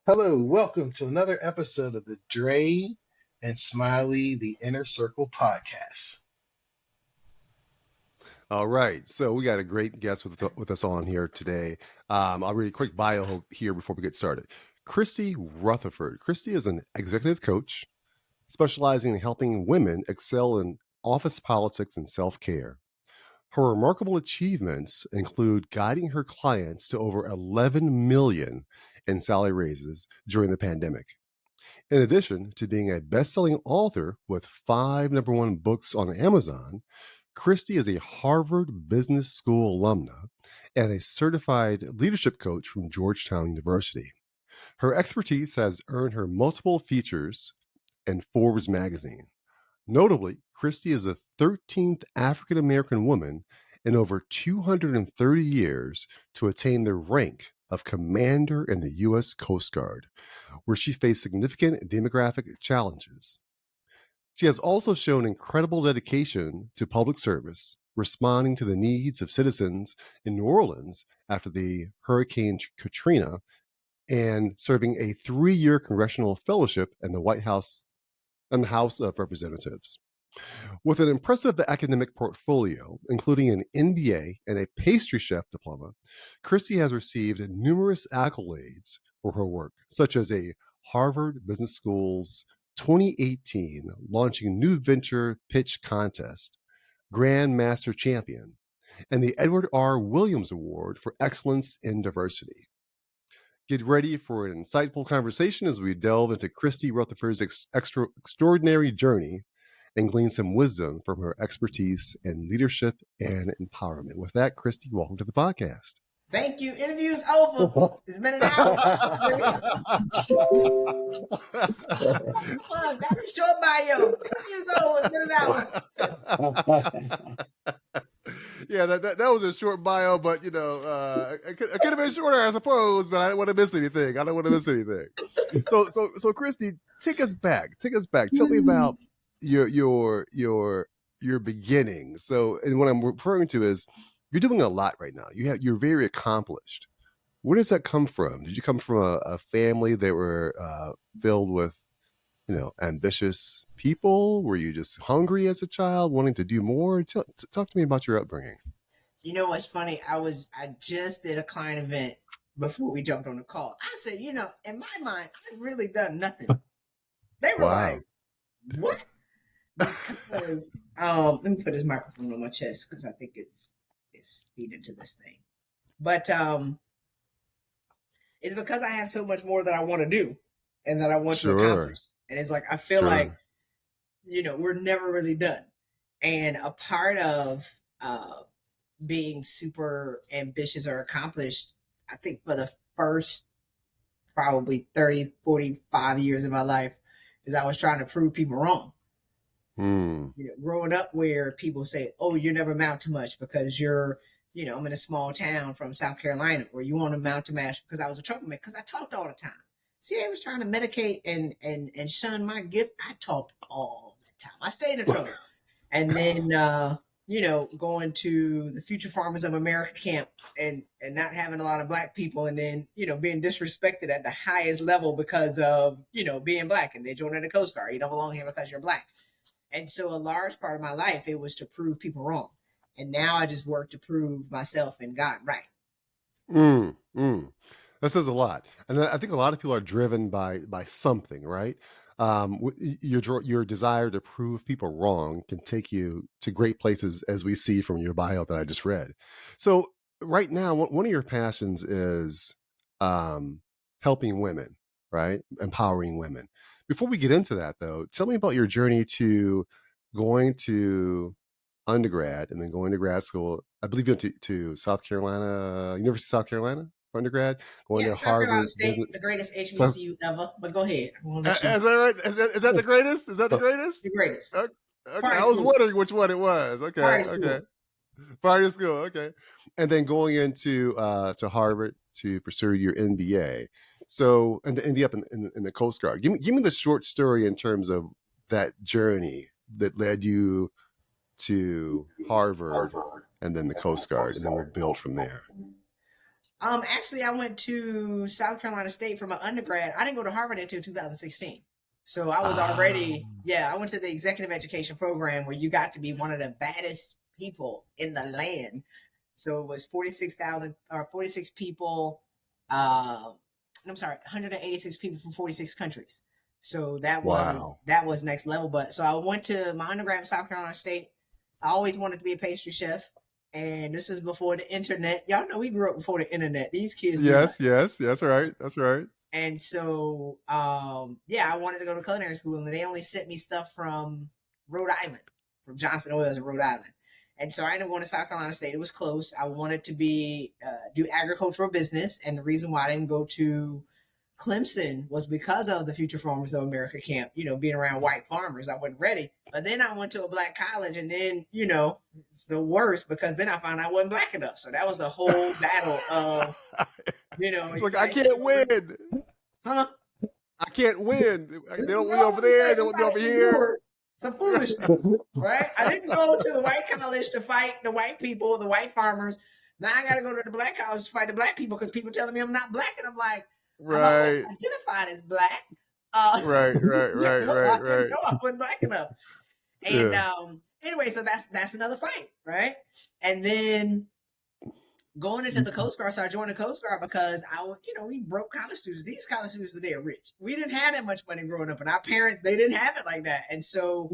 Hello, welcome to another episode of the Dre and Smiley, the Inner Circle podcast. All right. So we got a great guest with us on here today. I'll read a quick bio here before we get started. Christy Rutherford. Christy is an executive coach specializing in helping women excel in office politics and self-care. Her remarkable achievements include guiding her clients to over 11 million in salary raises during the pandemic. In addition to being a best-selling author with 5 number one books on Amazon, Christy is a Harvard Business School alumna and a certified leadership coach from Georgetown University. Her expertise has earned her multiple features in Forbes magazine. Notably, Christy is the 13th African American woman in over 230 years to attain the rank of commander in the U.S. Coast Guard, where she faced significant demographic challenges. She has also shown incredible dedication to public service, responding to the needs of citizens in New Orleans after the Hurricane Katrina and serving a 3-year congressional fellowship in the White House and the House of Representatives. With an impressive academic portfolio, including an MBA and a pastry chef diploma, Christy has received numerous accolades for her work, such as a Harvard Business School's 2018 Launching New Venture Pitch Contest, Grand Master Champion, and the Edward R. Williams Award for Excellence in Diversity. Get ready for an insightful conversation as we delve into Christy Rutherford's extraordinary journey and glean some wisdom from her expertise in leadership and empowerment. With that, Christy, welcome to the podcast. Thank you. Interview's over. It's been an hour. That's a short bio. Interview's over. It's been an hour. Yeah, that was a short bio, but it could have been shorter, I suppose. But I don't want to miss anything. So Christy, take us back. Tell me about your beginning. So, and what I'm referring to is you're doing a lot right now. You're very accomplished. Where does that come from? Did you come from a family that were filled with, ambitious people? Were you just hungry as a child, wanting to do more? Talk to me about your upbringing. You know what's funny? I just did a client event before we jumped on the call. I said, in my mind, I've really done nothing. They were like, what? Because let me put this microphone on my chest because I think it's feeding to this thing. But it's because I have so much more that I want to do and that I want to accomplish. And it's like I feel like, we're never really done. And a part of being super ambitious or accomplished, I think for the first probably 30, 45 years of my life, is I was trying to prove people wrong. Growing up where people say, oh, you never amount to much because you're, I'm in a small town from South Carolina, or you want to amount to much because I was a troublemaker because I talked all the time. See, I was trying to medicate and shun my gift. I talked all the time. I stayed in trouble. And then, going to the Future Farmers of America camp and not having a lot of black people, and then, being disrespected at the highest level because of, being black, and they joined the Coast Guard. You don't belong here because you're black. And so a large part of my life, it was to prove people wrong. And now I just work to prove myself and God right. That says a lot. And I think a lot of people are driven by something, right? Your desire to prove people wrong can take you to great places, as we see from your bio that I just read. So right now, one of your passions is helping women, right? Empowering women. Before we get into that, though, tell me about your journey to going to undergrad and then going to grad school. I believe you went to South Carolina, University of South Carolina for undergrad. Going to South Harvard. Carolina State, the greatest HBCU ever. But go ahead. Is that right? Is that the greatest? Is that the greatest? The greatest. Okay. I was wondering which one it was. Okay. Party school. Okay. And then going into to Harvard to pursue your MBA. So, and end up in the Coast Guard. Give me the short story in terms of that journey that led you to Harvard and then the Coast Guard, and then we'll build from there. Actually, I went to South Carolina State for my undergrad. I didn't go to Harvard until 2016. So I was already, I went to the executive education program where you got to be one of the baddest people in the land. So it was 46 people. I'm sorry, 186 people from 46 countries. So that was next level. But so I went to my undergrad in South Carolina State. I always wanted to be a pastry chef. And this was before the internet. Y'all know we grew up before the internet. These kids. Yes, right. That's right. And so, I wanted to go to culinary school, and they only sent me stuff from Rhode Island, from Johnson Oils in Rhode Island. And so I ended up going to South Carolina State. It was close. I wanted to do agricultural business. And the reason why I didn't go to Clemson was because of the Future Farmers of America camp, being around white farmers. I wasn't ready. But then I went to a black college, and then, it's the worst because then I found I wasn't black enough. So that was the whole battle of, It's like, I can't win. Huh? I can't win. They don't win over there. They won't be over here. Some foolishness, right? I didn't go to the white college to fight the white people, the white farmers. Now I got to go to the black college to fight the black people because people telling me I'm not black. And I'm like, I'm always identified as black. Right. I know I wasn't black enough. And anyway, so that's another fight, right? And then going into the Coast Guard, so I joined the Coast Guard because we broke college students. These college students today are rich. We didn't have that much money growing up, and our parents, they didn't have it like that. And so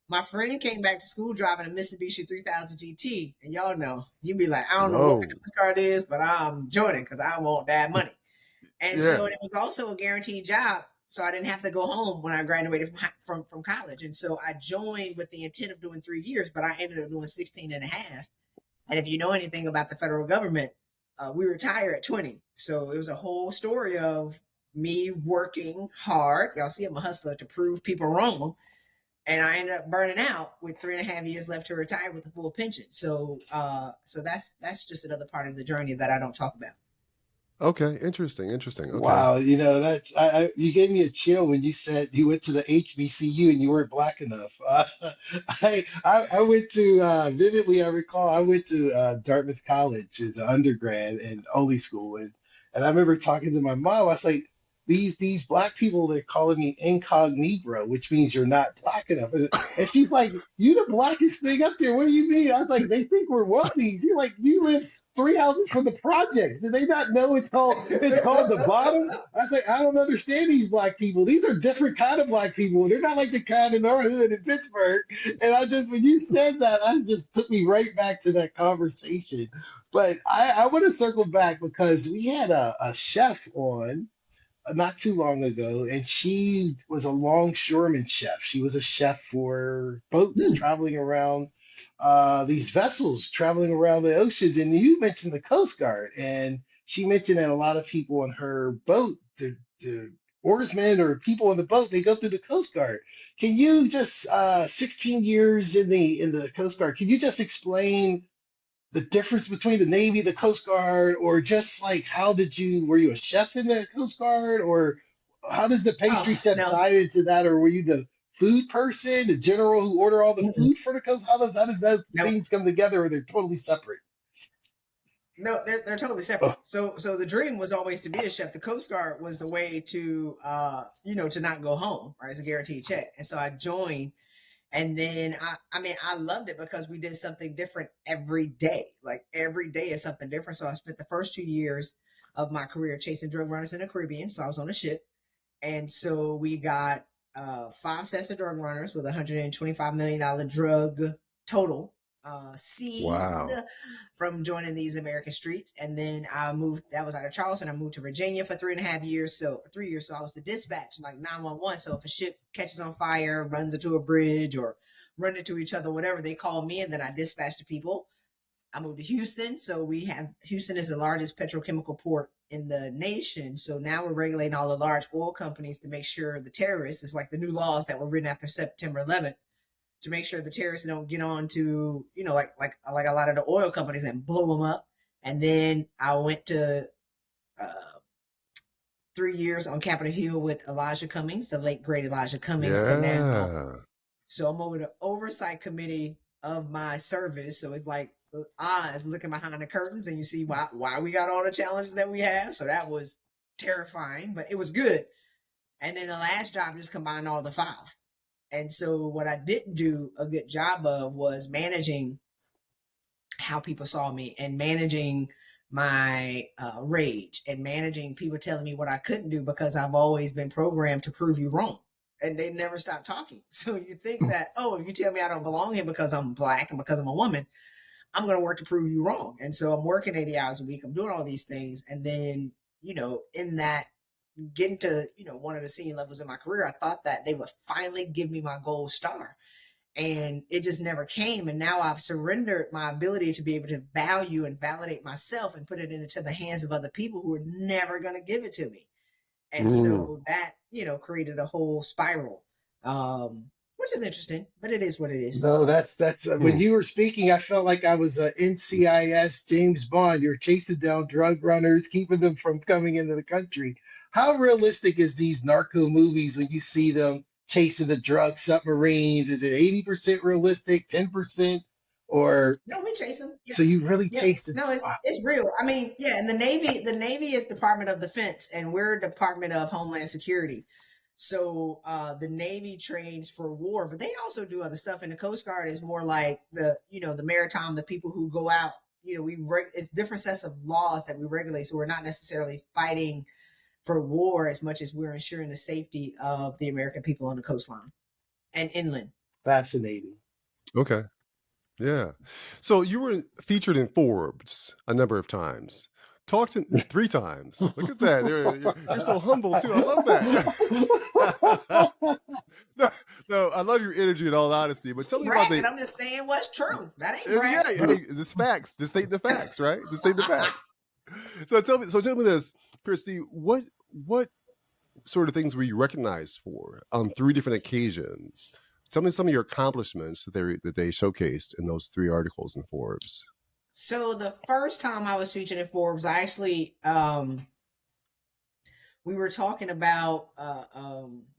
my friend came back to school driving a Mitsubishi 3000 GT, and y'all know, you'd be like, I don't know what the Coast Guard is, but I'm joining because I want that money. And so it was also a guaranteed job, so I didn't have to go home when I graduated from college. And so I joined with the intent of doing 3 years, but I ended up doing 16 and a half. And if you know anything about the federal government, we retire at 20. So it was a whole story of me working hard. Y'all see I'm a hustler to prove people wrong. And I ended up burning out with 3.5 years left to retire with a full pension. So that's just another part of the journey that I don't talk about. Okay, interesting. Okay. Wow, that's you gave me a chill when you said you went to the HBCU and you weren't black enough. I went to vividly. I recall I went to Dartmouth College as an undergrad and only school, and I remember talking to my mom. I was like, these black people, they're calling me incognito, which means you're not black enough. And she's like, you the blackest thing up there. What do you mean? I was like, they think we're wealthy. You're like, you live 3 houses from the projects. Did they not know it's called the bottom? I was like, I don't understand these black people. These are different kind of black people. They're not like the kind in our hood in Pittsburgh. And when you said that, I just took me right back to that conversation. But I want to circle back because we had a chef on not too long ago, and she was a longshoreman chef. She was a chef for boats traveling around these vessels traveling around the oceans. And you mentioned the Coast Guard, and she mentioned that a lot of people on her boat, the oarsmen or people on the boat, they go through the Coast Guard. Can you just 16 years in the Coast Guard? Can you just explain the difference between the Navy, the Coast Guard, or just like were you a chef in the Coast Guard, or how does the pastry chef tie into that, or were you the food person, the general who order all the food for the Coast? How does those things come together, or they're totally separate? No, they're totally separate. So the dream was always to be a chef. The Coast Guard was the way to to not go home, right? It's a guaranteed check. And so I joined. And then, I loved it because we did something different every day. Like every day is something different. So I spent the first 2 years of my career chasing drug runners in the Caribbean. So I was on a ship. And so we got 5 sets of drug runners with $125 million drug total seized from joining these American streets. And then I moved, that was out of Charleston. I moved to Virginia for 3.5 years. So 3 years. So I was the dispatch, like 911. So if a ship catches on fire, runs into a bridge or run into each other, whatever, they call me and then I dispatch the people. I moved to Houston. So Houston is the largest petrochemical port in the nation. So now we're regulating all the large oil companies to make sure the terrorists, it's like the new laws that were written after September 11th, to make sure the terrorists don't get on to, like a lot of the oil companies and blow them up. And then I went to 3 years on Capitol Hill with Elijah Cummings, the late great Elijah Cummings. To now. So I'm over the oversight committee of my service. So it's like eyes looking behind the curtains, and you see why we got all the challenges that we have. So that was terrifying, but it was good. And then the last job just combined all the 5. And so what I didn't do a good job of was managing how people saw me and managing my rage and managing people telling me what I couldn't do, because I've always been programmed to prove you wrong. And they never stop talking. So you think that, if you tell me I don't belong here because I'm Black and because I'm a woman, I'm going to work to prove you wrong. And so I'm working 80 hours a week. I'm doing all these things. And then, in that, getting to, one of the senior levels in my career, I thought that they would finally give me my gold star. And it just never came. And now I've surrendered my ability to be able to value and validate myself and put it into the hands of other people who are never going to give it to me. And so that, created a whole spiral, which is interesting, but it is what it is. No, that's when you were speaking, I felt like I was NCIS James Bond. You're chasing down drug runners, keeping them from coming into the country. How realistic is these narco movies when you see them chasing the drug submarines? Is it 80% realistic, 10%, or no? We chase them. So you really chase it? No, it's real. I mean, and the Navy is Department of Defense, and we're Department of Homeland Security. So the Navy trains for war, but they also do other stuff. And the Coast Guard is more like the maritime, the people who go out. It's different sets of laws that we regulate. So we're not necessarily fighting for war as much as we're ensuring the safety of the American people on the coastline and inland. Fascinating. Okay. Yeah. So you were featured in Forbes a number of times. Talked to 3 times. Look at that. You're so humble too. I love that. no, I love your energy in all honesty. But tell me about I'm just saying what's true. That ain't bragging. Yeah, it's facts. Just state the facts, right? Just state the facts. So tell me this, Christy. What sort of things were you recognized for on 3 different occasions? Tell me some of your accomplishments that they showcased in those 3 articles in Forbes. So the first time I was featured in Forbes, I actually, we were talking about,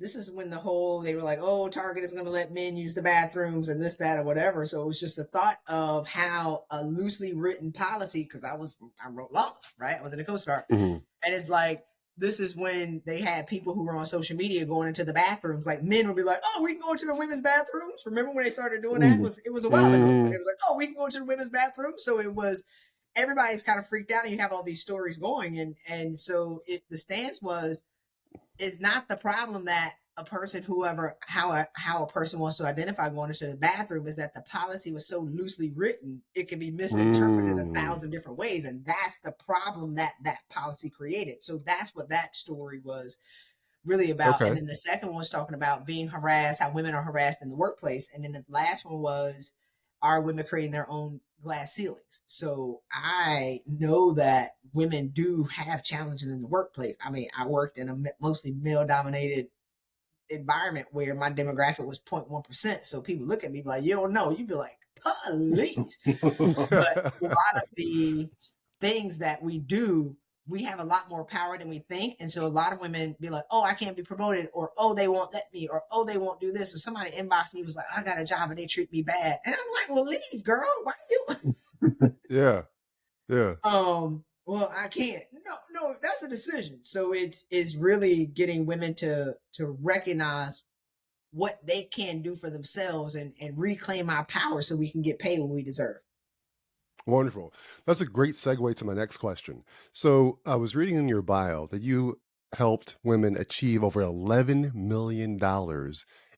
this is when they were like, oh, Target is going to let men use the bathrooms and this, that, or whatever. So it was just a thought of how a loosely written policy, because I wrote laws, right? I was in the Coast Guard. Mm-hmm. And it's like, this is when they had people who were on social media going into the bathrooms. Like men would be like, oh, we can go into the women's bathrooms. Remember when they started doing that? It was a while ago. It was like, oh, we can go into the women's bathroom. So it was, everybody's kind of freaked out, and you have all these stories going. And so the stance was, it's not the problem that a person, how a person wants to identify going into the bathroom, is that the policy was so loosely written, it can be misinterpreted 1,000 different ways. And that's the problem that policy created. So that's what that story was really about. Okay. And then the second one was talking about being harassed, how women are harassed in the workplace. And then the last one was, are women creating their own glass ceilings? So I know that women do have challenges in the workplace. I mean, I worked in a mostly male-dominated environment where my demographic was 0.1%. So people look at me like, you don't know. You'd be like, police. But a lot of the things that we do, we have a lot more power than we think. And so a lot of women be like, oh, I can't be promoted, or, oh, they won't let me, or, oh, they won't do this. Or somebody inboxed me, was like, I got a job and they treat me bad. And I'm like, well, leave, girl. Why you? Yeah. Well, I can't. No, that's a decision. So it's really getting women to recognize what they can do for themselves and reclaim our power so we can get paid what we deserve. Wonderful. That's a great segue to my next question. So I was reading in your bio that you helped women achieve over $11 million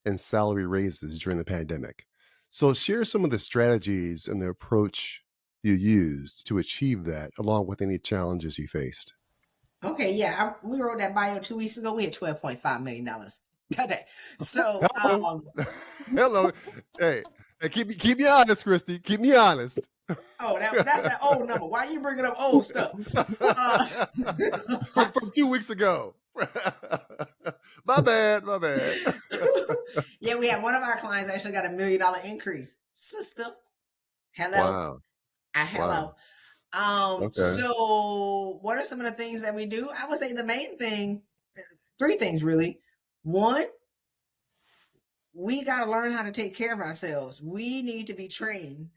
in salary raises during the pandemic. So share some of the strategies and the approach you used to achieve that, along with any challenges you faced. Okay, yeah, we wrote that bio 2 weeks ago. We had $12.5 million today. So, hello, hey, keep me honest, Christy. Keep me honest. Oh, that's that old number. Why are you bringing up old stuff? From 2 weeks ago. My bad. Yeah, we had one of our clients actually got $1 million increase. Sister, hello. Wow. Hello. Wow. Okay. So what are some of the things that we do? I would say the main thing, 3 things really. 1, we got to learn how to take care of ourselves. We need to be trained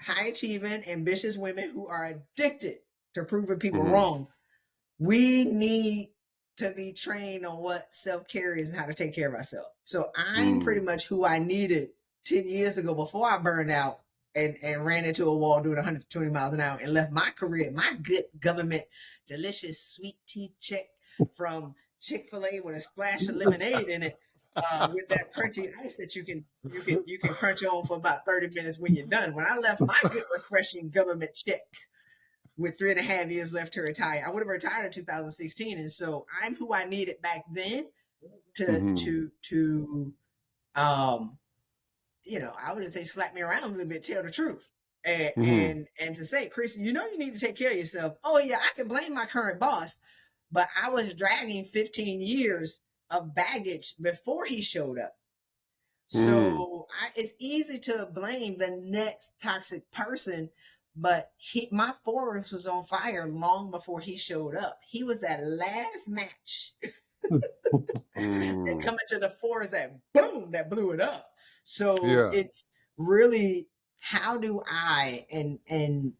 high achieving, ambitious women who are addicted to proving people wrong. We need to be trained on what self-care is and how to take care of ourselves. So I'm pretty much who I needed 10 years ago before I burned out and ran into a wall doing 120 miles an hour and left my career, my good government, delicious sweet tea check from Chick-fil-A with a splash of lemonade in it, with that crunchy ice that you can crunch on for about 30 minutes when you're done. When I left my good refreshing government check with 3.5 years left to retire, I would have retired in 2016. And so I'm who I needed back then to I would just say slap me around a little bit, tell the truth. And to say, Chris, you need to take care of yourself. Oh yeah, I can blame my current boss, but I was dragging 15 years of baggage before he showed up. So it's easy to blame the next toxic person, but my forest was on fire long before he showed up. He was that last match and coming to the forest that blew it up. So it's really, how do I and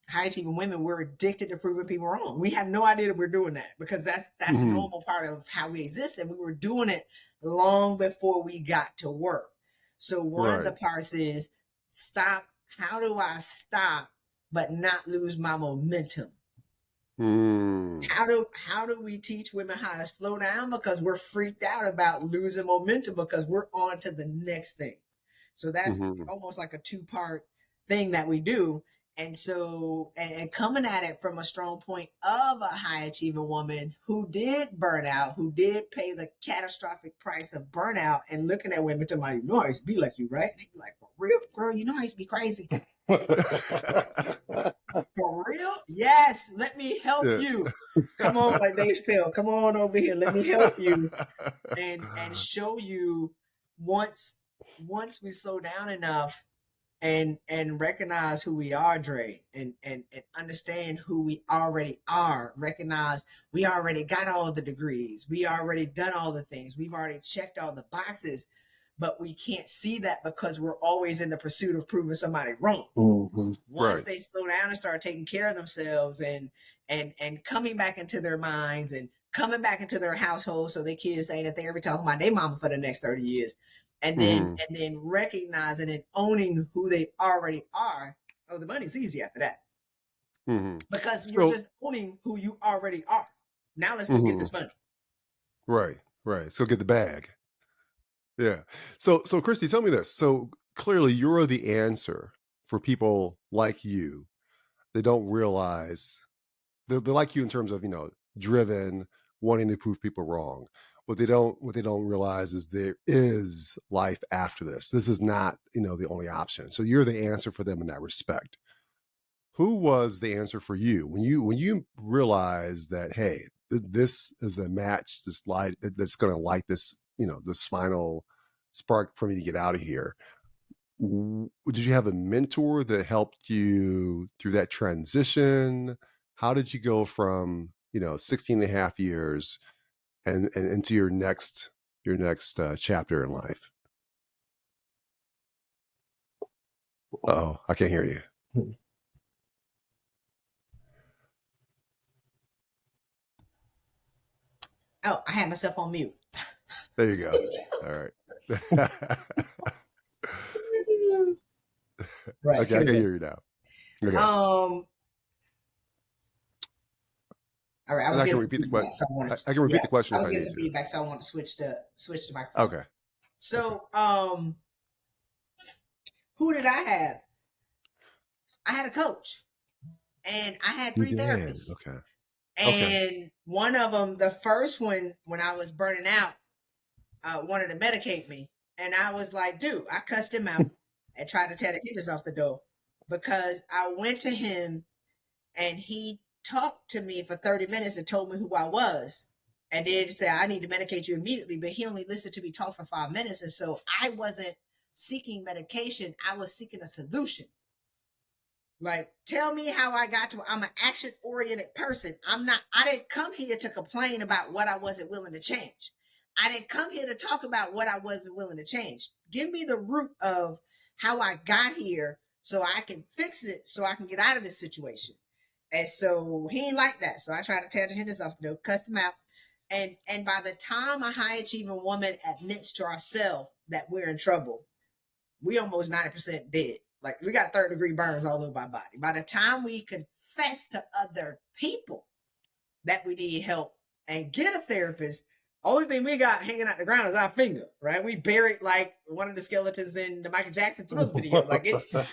high achieving women, we're addicted to proving people wrong. We have no idea that we're doing that because that's a normal part of how we exist, and we were doing it long before we got to work. So one of the parts is stop. How do I stop but not lose my momentum? How do we teach women how to slow down? Because we're freaked out about losing momentum because we're on to the next thing. So that's almost like a 2-part thing that we do. And so, and coming at it from a strong point of a high achieving woman who did burn out, who did pay the catastrophic price of burnout, and looking at women to my, I used to be like you, right? And be like, for real, girl, I used to be crazy. For real? Yes. Let me help you. Come on, like Dave Chappelle. Come on over here. Let me help you and show you once we slow down enough and recognize who we are, Dre, and understand who we already are. Recognize we already got all the degrees. We already done all the things. We've already checked all the boxes, but we can't see that because we're always in the pursuit of proving somebody wrong. Once they slow down and start taking care of themselves and coming back into their minds and coming back into their household, so their kids saying that they ever talking about their mama for the next 30 years. And then recognizing and owning who they already are. Oh, the money's easy after that. Because you're just owning who you already are. Now let's go get this money. Right. So get the bag. Yeah. So Christy, tell me this. So clearly you're the answer for people like you. They don't realize they're like you in terms of, driven, wanting to prove people wrong. What they don't realize is there is life after this. This is not, the only option. So you're the answer for them in that respect. Who was the answer for you when you realized that, hey, this is the match, this light that's going to light this, this final spark for me to get out of here? Did you have a mentor that helped you through that transition? How did you go from, 16 and a half years and into your next chapter in life? Uh-oh, I can't hear you. Oh, I had myself on mute. There you go. All right. Right. Okay, I can hear you now. Okay. All right, I can repeat the question. I can repeat the question. I was getting some feedback, so I want to switch the microphone. Okay. So, who did I have? I had a coach, and I had 3 therapists. Okay. And one of them, the first one, when I was burning out, wanted to medicate me, and I was like, dude, I cussed him out and tried to tear the hinges off the door because I went to him, and he talked to me for 30 minutes and told me who I was, and then said, I need to medicate you immediately. But he only listened to me talk for 5 minutes. And so I wasn't seeking medication. I was seeking a solution. Like, tell me how I got to, I'm an action oriented person. I didn't come here to complain about what I wasn't willing to change. I didn't come here to talk about what I wasn't willing to change. Give me the root of how I got here so I can fix it, so I can get out of this situation. And so he ain't like that. So I tried to tear his off the door, cussed him out. And by the time a high achieving woman admits to herself that we're in trouble, we almost 90% dead. Like we got 3rd-degree burns all over my body. By the time we confess to other people that we need help and get a therapist, only thing we got hanging out the ground is our finger, right? We buried like one of the skeletons in the Michael Jackson Thriller video. Like it's the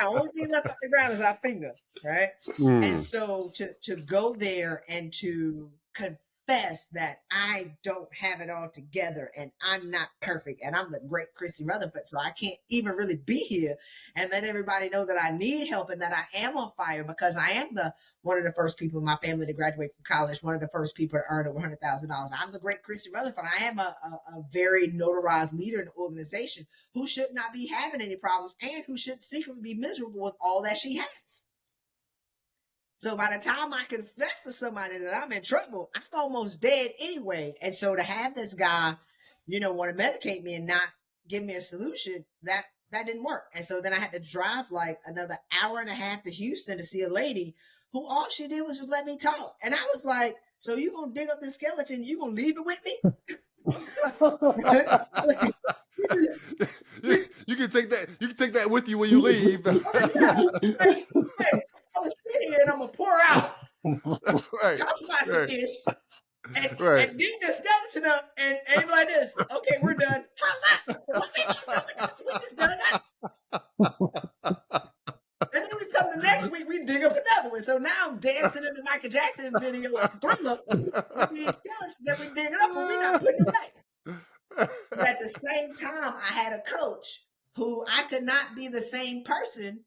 only thing left on the ground is our finger, right? And so to go there and to confess that I don't have it all together and I'm not perfect and I'm the great Christy Rutherford, so I can't even really be here and let everybody know that I need help and that I am on fire because I am one of the first people in my family to graduate from college, one of the first people to earn over $100,000. I'm the great Christy Rutherford. I am a very notarized leader in the organization who should not be having any problems and who should secretly be miserable with all that she has. So by the time I confess to somebody that I'm in trouble, I'm almost dead anyway. And so to have this guy, want to medicate me and not give me a solution, that didn't work. And so then I had to drive like another hour and a half to Houston to see a lady who all she did was just let me talk. And I was like, so you gonna dig up this skeleton, you gonna leave it with me? You can take that with you when you leave. I was sitting here and I'm gonna pour out. Right. Talk about some this. And dig the skeleton up and aim like this. Okay, we're done. What we done? And then we come the next week, we dig up another one. So now I'm dancing in the Michael Jackson video like Thriller with these skeletons that we digging up and we're not putting it back. But at the same time, I had a coach who I could not be the same person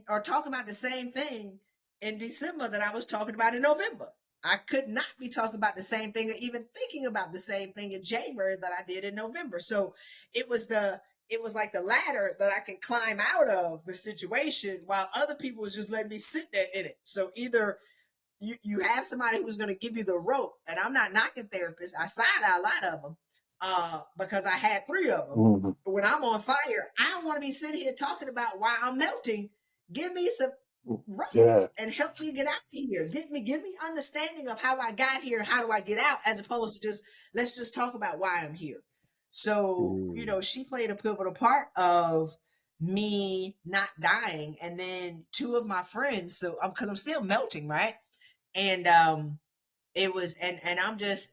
or talk about the same thing in December that I was talking about in November. I could not be talking about the same thing or even thinking about the same thing in January that I did in November. So it was like the ladder that I can climb out of the situation while other people was just letting me sit there in it. So either you have somebody who's going to give you the rope, and I'm not knocking therapists. I signed out a lot of them because I had 3 of them. Mm-hmm. But when I'm on fire, I don't want to be sitting here talking about why I'm melting. Give me some rope and help me get out of here. Give me understanding of how I got here. How do I get out? As opposed to let's just talk about why I'm here. So, she played a pivotal part of me not dying. And then 2 of my friends, so because I'm still melting, right? And it was, and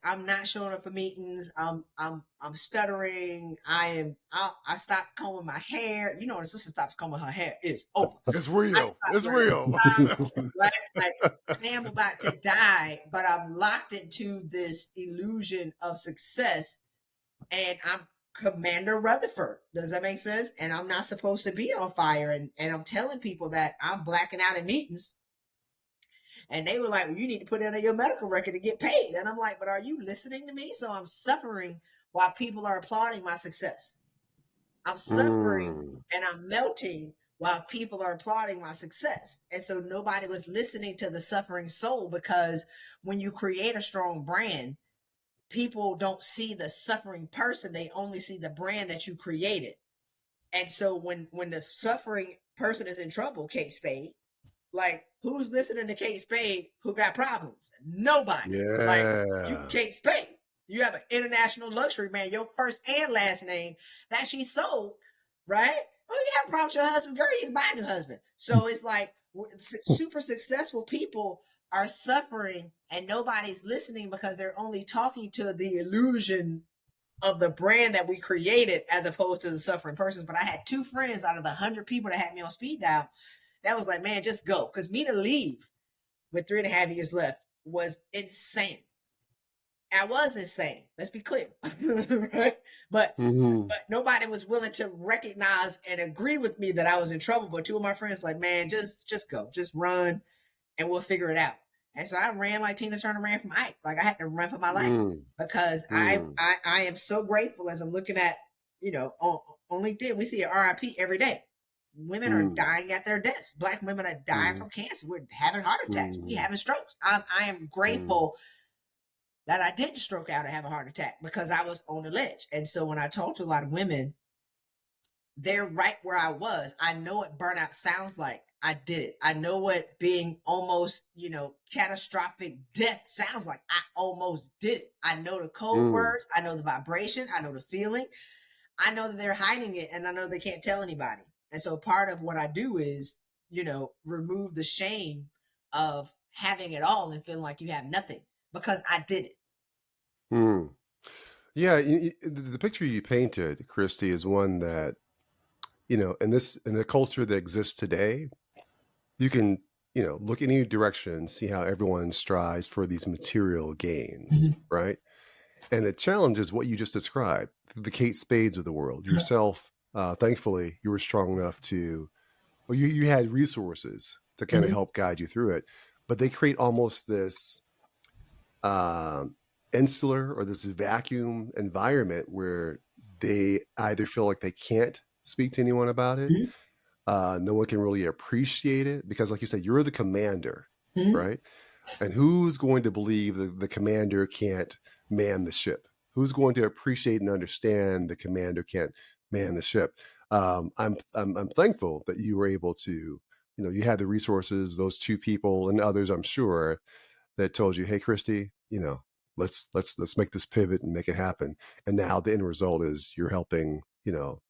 I'm not showing up for meetings. I'm stuttering. I stopped combing my hair. When the sister stops combing her hair, it's over. It's real. It's real. Right? Like, I am about to die, but I'm locked into this illusion of success. And I'm Commander Rutherford. Does that make sense? And I'm not supposed to be on fire. And I'm telling people that I'm blacking out in meetings. And they were like, well, you need to put it on your medical record to get paid. And I'm like, but are you listening to me? So I'm suffering while people are applauding my success. I'm suffering and I'm melting while people are applauding my success. And so nobody was listening to the suffering soul, because when you create a strong brand, people don't see the suffering person. They only see the brand that you created. And so when the suffering person is in trouble, Kate Spade, like, who's listening to Kate Spade who got problems? Nobody. Yeah. Like, you Kate Spade. You have an international luxury brand, your first and last name that she sold, right? Oh, you have a problem with your husband, girl, you can buy a new husband. So it's like super successful people are suffering and nobody's listening because they're only talking to the illusion of the brand that we created as opposed to the suffering persons. But I had 2 friends out of the 100 people that had me on speed dial that was like, man, just go. Because me to leave with 3.5 years left was insane. I was insane. Let's be clear. Right? But nobody was willing to recognize and agree with me that I was in trouble. But 2 of my friends like, man, just go, just run and we'll figure it out. And so I ran like Tina Turner ran from Ike. Like, I had to run for my life because I am so grateful as I'm looking at, on LinkedIn, we see an RIP every day. Women are dying at their desks. Black women are dying from cancer. We're having heart attacks. We're having strokes. I am grateful that I didn't stroke out and have a heart attack because I was on the ledge. And so when I talk to a lot of women, they're right where I was. I know what burnout sounds like. I did it. I know what being almost, catastrophic death sounds like. I almost did it. I know the code words. I know the vibration. I know the feeling. I know that they're hiding it, and I know they can't tell anybody. And so part of what I do is, remove the shame of having it all and feeling like you have nothing, because I did it. Yeah, the picture you painted, Christy, is one that, in the culture that exists today, you can, look in any direction and see how everyone strives for these material gains, right? And the challenge is what you just described, the Kate Spades of the world. Yourself, thankfully, you were strong enough to, you had resources to kind of help guide you through it. But they create almost this insular or this vacuum environment where they either feel like they can't speak to anyone about it. No one can really appreciate it because, like you said, you're the commander, right? And who's going to believe that the commander can't man the ship? Who's going to appreciate and understand the commander can't man the ship? I'm thankful that you were able to, you had the resources, those two people and others, I'm sure, that told you, hey, Christy, let's make this pivot and make it happen. And now the end result is you're helping,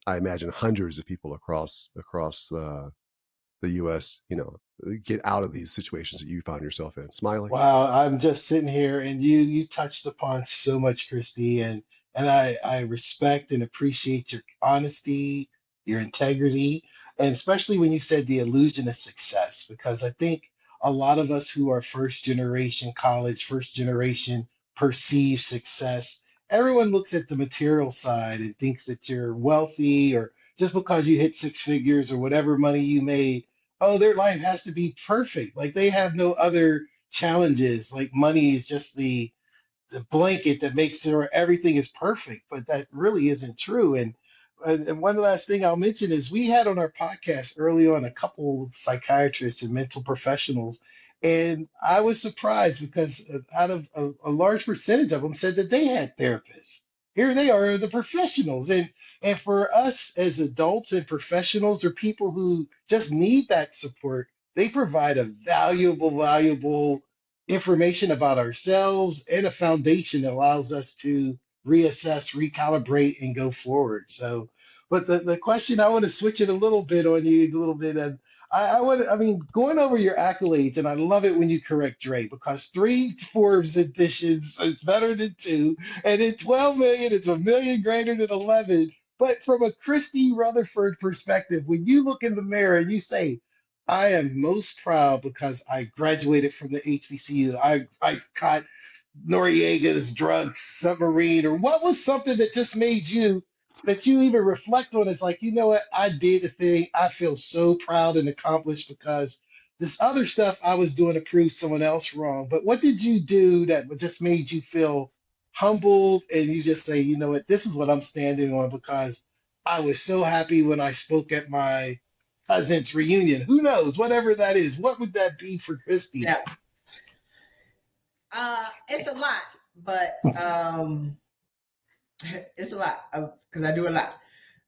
I imagine hundreds of people across the U.S., get out of these situations that you found yourself in. Smiley? Wow, I'm just sitting here and you touched upon so much, Christy, and I respect and appreciate your honesty, your integrity, and especially when you said the illusion of success, because I think a lot of us who are first generation college, first generation perceived success, everyone looks at the material side and thinks that you're wealthy, or just because you hit six figures or whatever money you made, oh, their life has to be perfect. Like they have no other challenges. Like money is just the blanket that makes sure everything is perfect, but that really isn't true. And one last thing I'll mention is we had on our podcast early on a couple of psychiatrists and mental professionals, and I was surprised because out of a large percentage of them said that they had therapists. Here they are, the professionals, and for us as adults and professionals or people who just need that support, they provide a valuable information about ourselves and a foundation that allows us to reassess, recalibrate, and go forward. So, but the question, I want to switch it a little bit on you, a little bit. And I mean, going over your accolades, and I love it when you correct Dre, because 3 Forbes editions is better than 2. And in 12 million, it's a million greater than 11. But from a Christy Rutherford perspective, when you look in the mirror and you say, I am most proud because I graduated from the HBCU. I caught Noriega's drug submarine, or what was something that just made you, that you even reflect on? It's like, you know what? I did the thing. I feel so proud and accomplished because this other stuff I was doing to prove someone else wrong. But what did you do that just made you feel humbled and you just say, you know what? This is what I'm standing on because I was so happy when I spoke at my cousin's reunion. Who knows? Whatever that is, what would that be for Christy? Yeah. It's a lot, but it's a lot because I do a lot.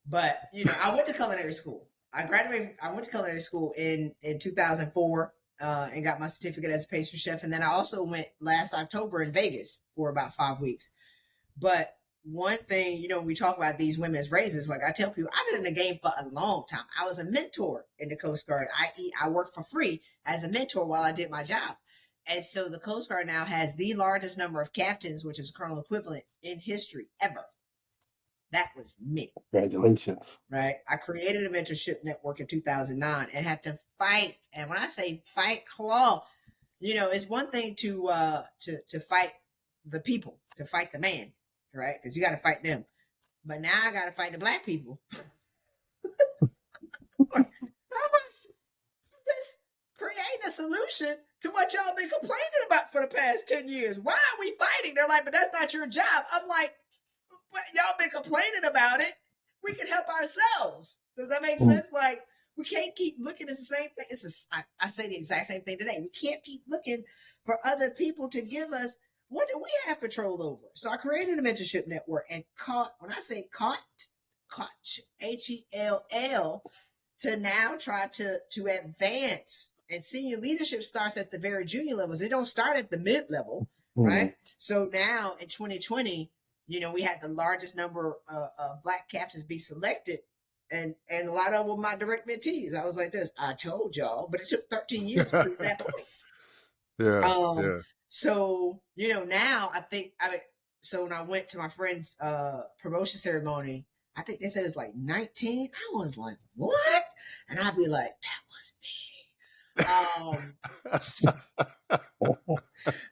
But I went to culinary school. I went to culinary school in 2004 and got my certificate as a pastry chef. And then I also went last October in Vegas for about 5 weeks. But one thing, we talk about these women's raises. Like I tell people, I've been in the game for a long time. I was a mentor in the Coast Guard. I worked for free as a mentor while I did my job. And so the Coast Guard now has the largest number of captains, which is a colonel equivalent, in history ever. That was me. Congratulations. Right. I created a mentorship network in 2009 and had to fight. And when I say fight, claw, it's one thing to fight the people, to fight the man, right? Because you got to fight them. But now I got to fight the black people. Just create a solution to what y'all been complaining about for the past 10 years. Why are we fighting? They're like, but that's not your job. I'm like, well, y'all been complaining about it. We can help ourselves. Does that make sense? Like, we can't keep looking at the same thing. I say the exact same thing today. We can't keep looking for other people to give us what do we have control over. So I created a mentorship network and caught HELL, to now try to advance. And senior leadership starts at the very junior levels. It don't start at the mid level, right? So now in 2020, we had the largest number of Black captains be selected. And a lot of them were my direct mentees. I was like this, I told y'all, but it took 13 years to prove that point. Yeah. So, now so when I went to my friend's promotion ceremony, I think they said it's like 19. I was like, what? And I'd be like, that was me.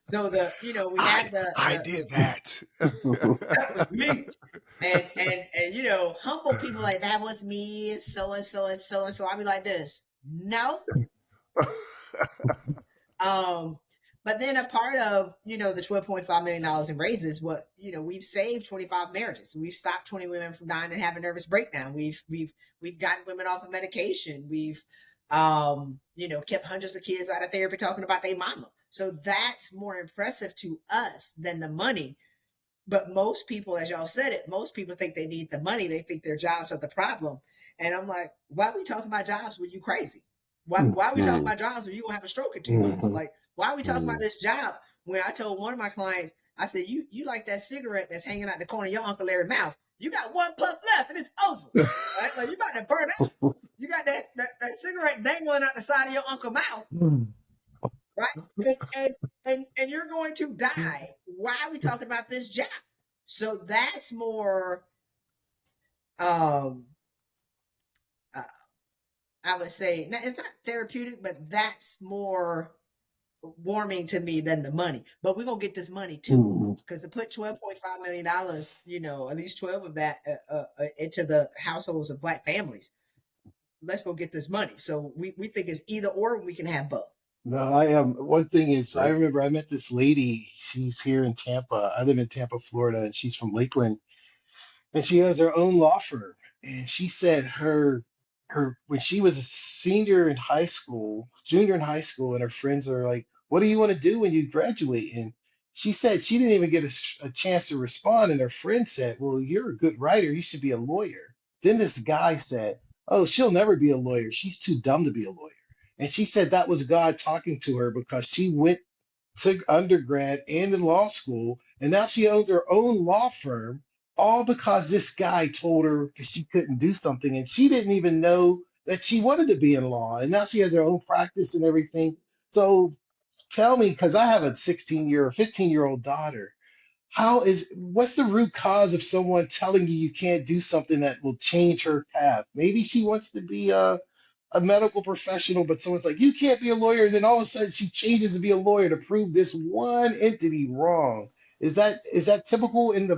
So we had I did that. That was me. And humble people like, that was me, so and so and so and so. I'd be like this, no. But then a part of, the $12.5 million in raises, we've saved 25 marriages. We've stopped 20 women from dying and having nervous breakdown. We've gotten women off of medication. We've, kept hundreds of kids out of therapy talking about their mama. So that's more impressive to us than the money. But most people, as y'all said it, most people think they need the money. They think their jobs are the problem. And I'm like, why are we talking about jobs when you crazy? Why are we talking about jobs when you gonna have a stroke in 2 months? Like, why are we talking about this job when I told one of my clients, I said, you like that cigarette that's hanging out the corner of your Uncle Larry's mouth. You got one puff left and it's over. Right? Like, you about to burn out. You got that cigarette dangling out the side of your uncle's mouth. Right? And you're going to die. Why are we talking about this job? So that's more I would say, it's not therapeutic, but that's more warming to me than the money. But we're going to get this money too, because to put $12.5 million, at least 12 of that into the households of Black families, let's go get this money. So we think it's either or, we can have both. No, I am. One thing is, I remember I met this lady. She's here in Tampa. I live in Tampa, Florida, and she's from Lakeland. And she has her own law firm. And she said her when she was a junior in high school, and her friends are like, "What do you want to do when you graduate?" And she said she didn't even get a chance to respond. And her friend said, "Well, you're a good writer. You should be a lawyer." Then this guy said, "Oh, she'll never be a lawyer. She's too dumb to be a lawyer." And she said that was God talking to her because she went to undergrad and in law school, and now she owns her own law firm, all because this guy told her because she couldn't do something, and she didn't even know that she wanted to be in law, and now she has her own practice and everything. So tell me, because I have a 15-year-old daughter, what's the root cause of someone telling you can't do something that will change her path? Maybe she wants to be a medical professional, but someone's like, you can't be a lawyer. And then all of a sudden she changes to be a lawyer to prove this one entity wrong. Is that typical in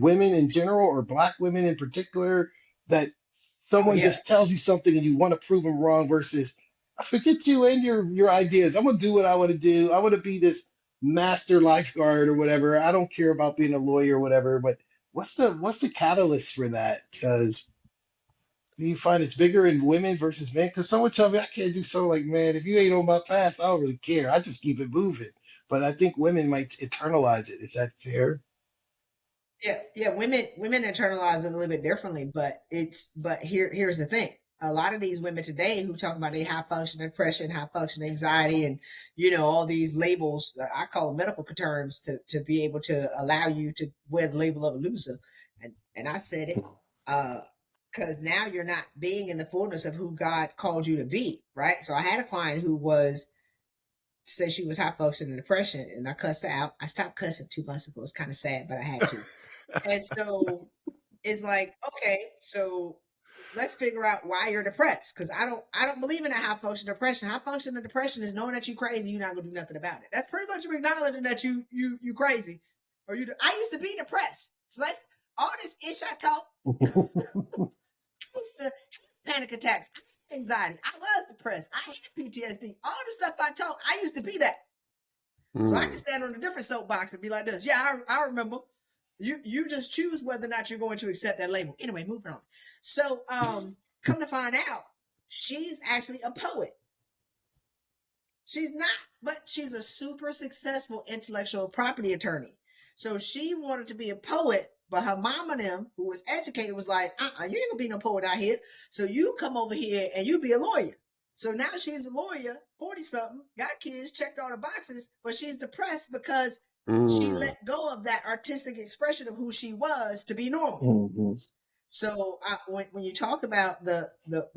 women in general, or Black women in particular, that someone just tells you something and you want to prove them wrong versus forget you and your ideas. I'm gonna do what I want to do. I want to be this master lifeguard or whatever. I don't care about being a lawyer or whatever. But what's the catalyst for that? Because do you find it's bigger in women versus men? Because someone tell me I can't do something, like, man, if you ain't on my path, I don't really care. I just keep it moving. But I think women might internalize it. Is that fair? Yeah. Women internalize it a little bit differently, but here's the thing. A lot of these women today who talk about their high functioning depression, high functioning anxiety, and all these labels, I call them medical terms, to be able to allow you to wear the label of a loser. And I said it. Because now you're not being in the fullness of who God called you to be, right? So I had a client who said she was high functioning depression, and I cussed her out. I stopped cussing 2 months ago. It's kind of sad, but I had to. And so it's like, okay, so let's figure out why you're depressed. Because I don't believe in a high functioning depression. High functioning depression is knowing that you're crazy, you're not gonna do nothing about it. That's pretty much you acknowledging that you crazy, or I used to be depressed. So that's all this ish I talk. The panic attacks, anxiety. I was depressed. I had PTSD. All the stuff I talk, I used to be that. So I can stand on a different soapbox and be like this. Yeah, I remember. You just choose whether or not you're going to accept that label. Anyway, moving on. So come to find out, she's actually a poet. She's not, but she's a super successful intellectual property attorney. So she wanted to be a poet, But her mom and them, who was educated, was like, you ain't gonna be no poet out here. So you come over here and you be a lawyer. So now she's a lawyer, 40-something, got kids, checked all the boxes, but she's depressed because she let go of that artistic expression of who she was to be normal. Mm-hmm. So when you talk about the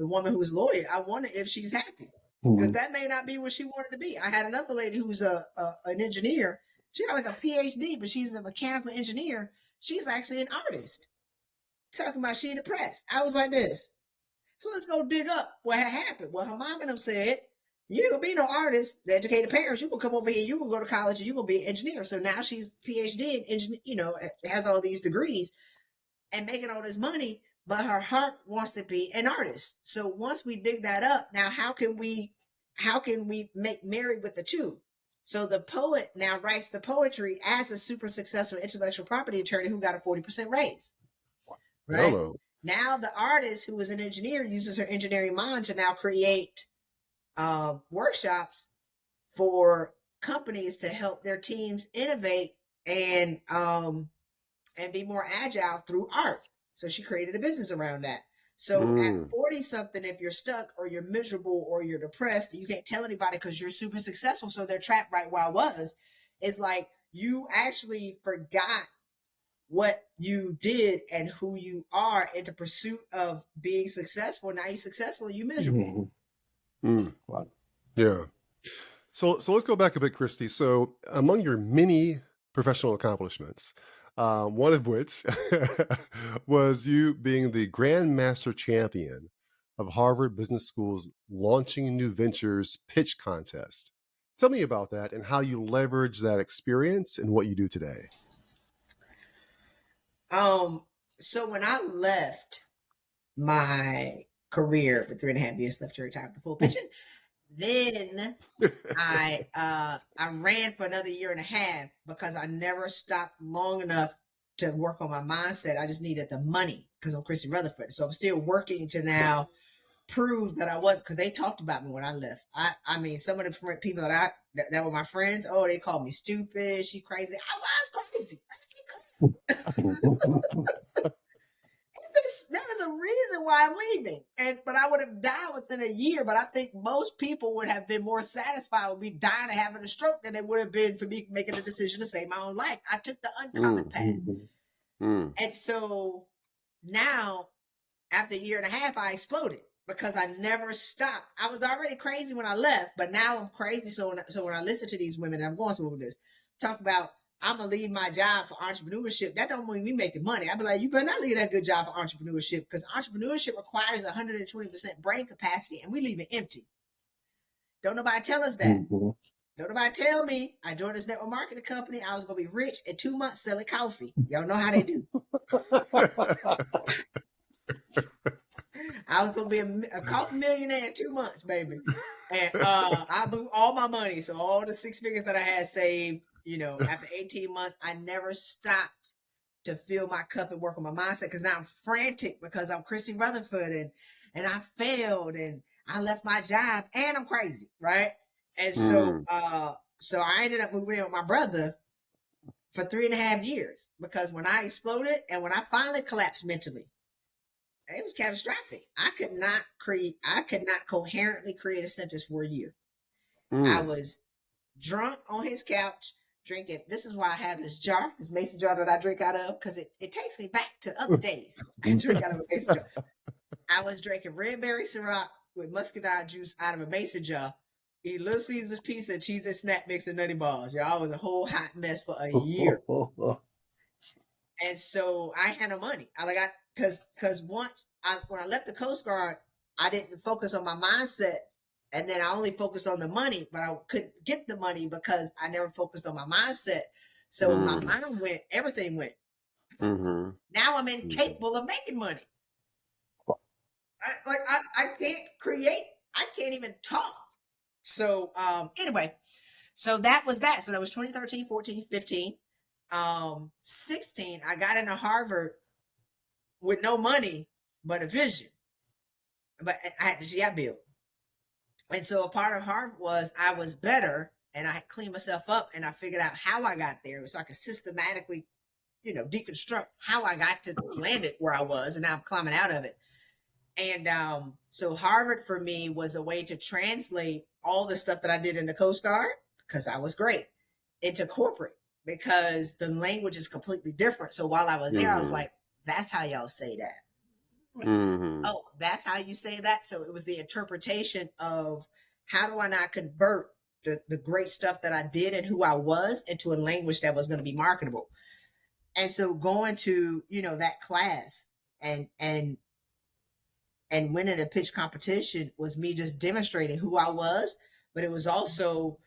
woman who's a lawyer, I wonder if she's happy, because that may not be what she wanted to be. I had another lady who's an engineer. She got like a PhD, but she's a mechanical engineer. She's actually an artist. Talking about she depressed. I was like this. So let's go dig up what had happened. Well, her mom and them said, you ain't gonna be no artist. The educated parents, you gonna come over here, you gonna go to college, and you gonna be an engineer. So now she's PhD in engineer, has all these degrees and making all this money, but her heart wants to be an artist. So once we dig that up, now how can we make marry with the two? So the poet now writes the poetry as a super successful intellectual property attorney who got a 40% raise. Right? Hello. Now the artist who is an engineer uses her engineering mind to now create workshops for companies to help their teams innovate and be more agile through art. So she created a business around that. So at 40-something, if you're stuck or you're miserable or you're depressed, you can't tell anybody because you're super successful. So they're trapped right where I was. It's like you actually forgot what you did and who you are in the pursuit of being successful. Now you're successful and you're miserable. Wow. Yeah. So let's go back a bit, Christy. So among your many professional accomplishments, one of which was you being the Grand Master Champion of Harvard Business School's Launching New Ventures Pitch Contest. Tell me about that and how you leverage that experience and what you do today. So when I left my career with 3.5 years left to retire the full pension, then I ran for another 1.5 years because I never stopped long enough to work on my mindset. I just needed the money because I'm Christy Rutherford. So I'm still working to now prove that I was, because they talked about me when I left. I mean, some of the people that were my friends, they called me stupid, she crazy. I was crazy. That was the reason why I'm leaving. But I would have died within 1 year. But I think most people would have been more satisfied with me dying and having a stroke than they would have been for me making a decision to save my own life. I took the uncommon path. And so now, after 1.5 years, I exploded because I never stopped. I was already crazy when I left, but now I'm crazy. So when I listen to these women, and I'm going somewhere with this, talk about, I'm going to leave my job for entrepreneurship. That don't mean me making money. I'd be like, you better not leave that good job for entrepreneurship, because entrepreneurship requires 120% brain capacity, and we leave it empty. Don't nobody tell us that. Don't nobody tell me I joined this network marketing company. I was going to be rich in 2 months selling coffee. Y'all know how they do. I was going to be a coffee millionaire in 2 months, baby. And I blew all my money. So all the 6 figures that I had saved, after 18 months, I never stopped to fill my cup and work on my mindset, because now I'm frantic because I'm Christy Rutherford and I failed and I left my job and I'm crazy, right? And so I ended up moving in with my brother for 3.5 years, because when I exploded and when I finally collapsed mentally, it was catastrophic. I could not coherently create a sentence for 1 year. I was drunk on his couch, drinking. This is why I have this mason jar that I drink out of, because it takes me back to other days. I drink out of a mason jar. I was drinking red berry Ciroc with muscadine juice out of a mason jar, eating Little Caesars pizza, and cheese and snap mix and nutty bars. I was a whole hot mess for 1 year. And so I had no money. Because when I left the Coast Guard, I didn't focus on my mindset. And then I only focused on the money, but I couldn't get the money because I never focused on my mindset. So when my mind went, everything went. Now I'm incapable of making money. I can't create. I can't even talk. So anyway, so that was that. So that was 2013, 14, 15. 16, I got into Harvard with no money, but a vision. But I had the GI Bill. And so a part of Harvard was I was better, and I cleaned myself up, and I figured out how I got there so I could systematically deconstruct how I got to landed where I was, and now I'm climbing out of it. And so Harvard for me was a way to translate all the stuff that I did in the Coast Guard, because I was great, into corporate, because the language is completely different. So while I was there, I was like, that's how y'all say that. Oh, that's how you say that. So it was the interpretation of how do I not convert the great stuff that I did and who I was into a language that was going to be marketable. And so going to, that class and winning a pitch competition was me just demonstrating who I was, but it was also,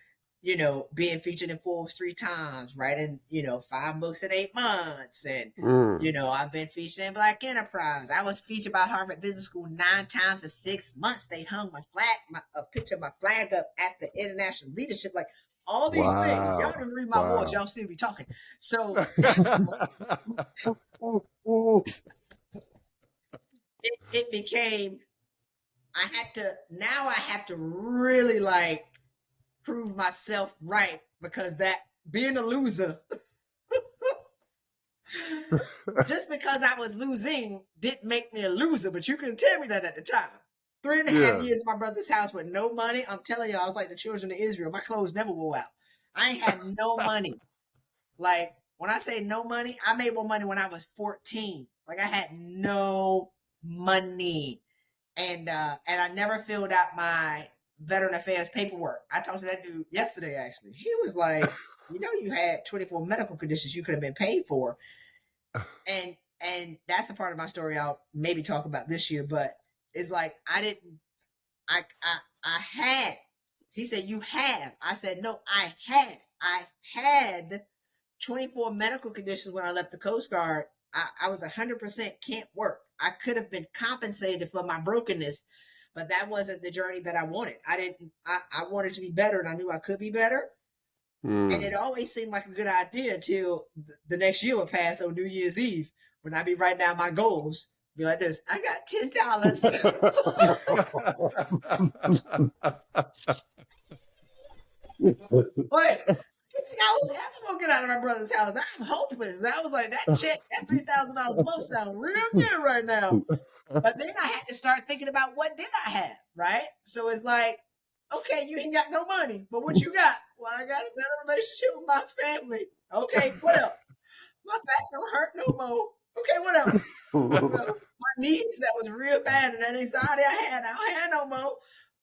being featured in Forbes 3 times, writing, 5 books in 8 months. And, I've been featured in Black Enterprise. I was featured by Harvard Business School 9 times in 6 months. They hung my flag, a picture of my flag up at the international leadership. Like all these things. Y'all didn't read my voice. Y'all see me talking. So it became, I have to really like prove myself right, because that being a loser, just because I was losing didn't make me a loser, but you couldn't tell me that at the time. 3.5 years in my brother's house with no money. I'm telling you, I was like the children of Israel. My clothes never wore out. I ain't had no money. Like when I say no money, I made more money when I was 14. Like I had no money. And I never filled out my Veteran Affairs paperwork. I talked to that dude yesterday, actually. He was like, you had 24 medical conditions you could have been paid for. And that's a part of my story I'll maybe talk about this year, but it's like, I had, he said, you have. I said, no, I had 24 medical conditions when I left the Coast Guard. I was 100% can't work. I could have been compensated for my brokenness, but that wasn't the journey that I wanted. I wanted to be better, and I knew I could be better. And it always seemed like a good idea until the next year would pass on New Year's Eve, when I'd be writing down my goals. Be like this, I got $10. Wait. I won't get out of my brother's house. I'm hopeless. I was like, that check, that $3,000 a month sounds real good right now. But then I had to start thinking about, what did I have, right? So it's like, okay, you ain't got no money, but what you got? Well, I got a better relationship with my family. Okay, what else? My back don't hurt no more. Okay, what else? My knees, that was real bad, and that anxiety I don't have no more.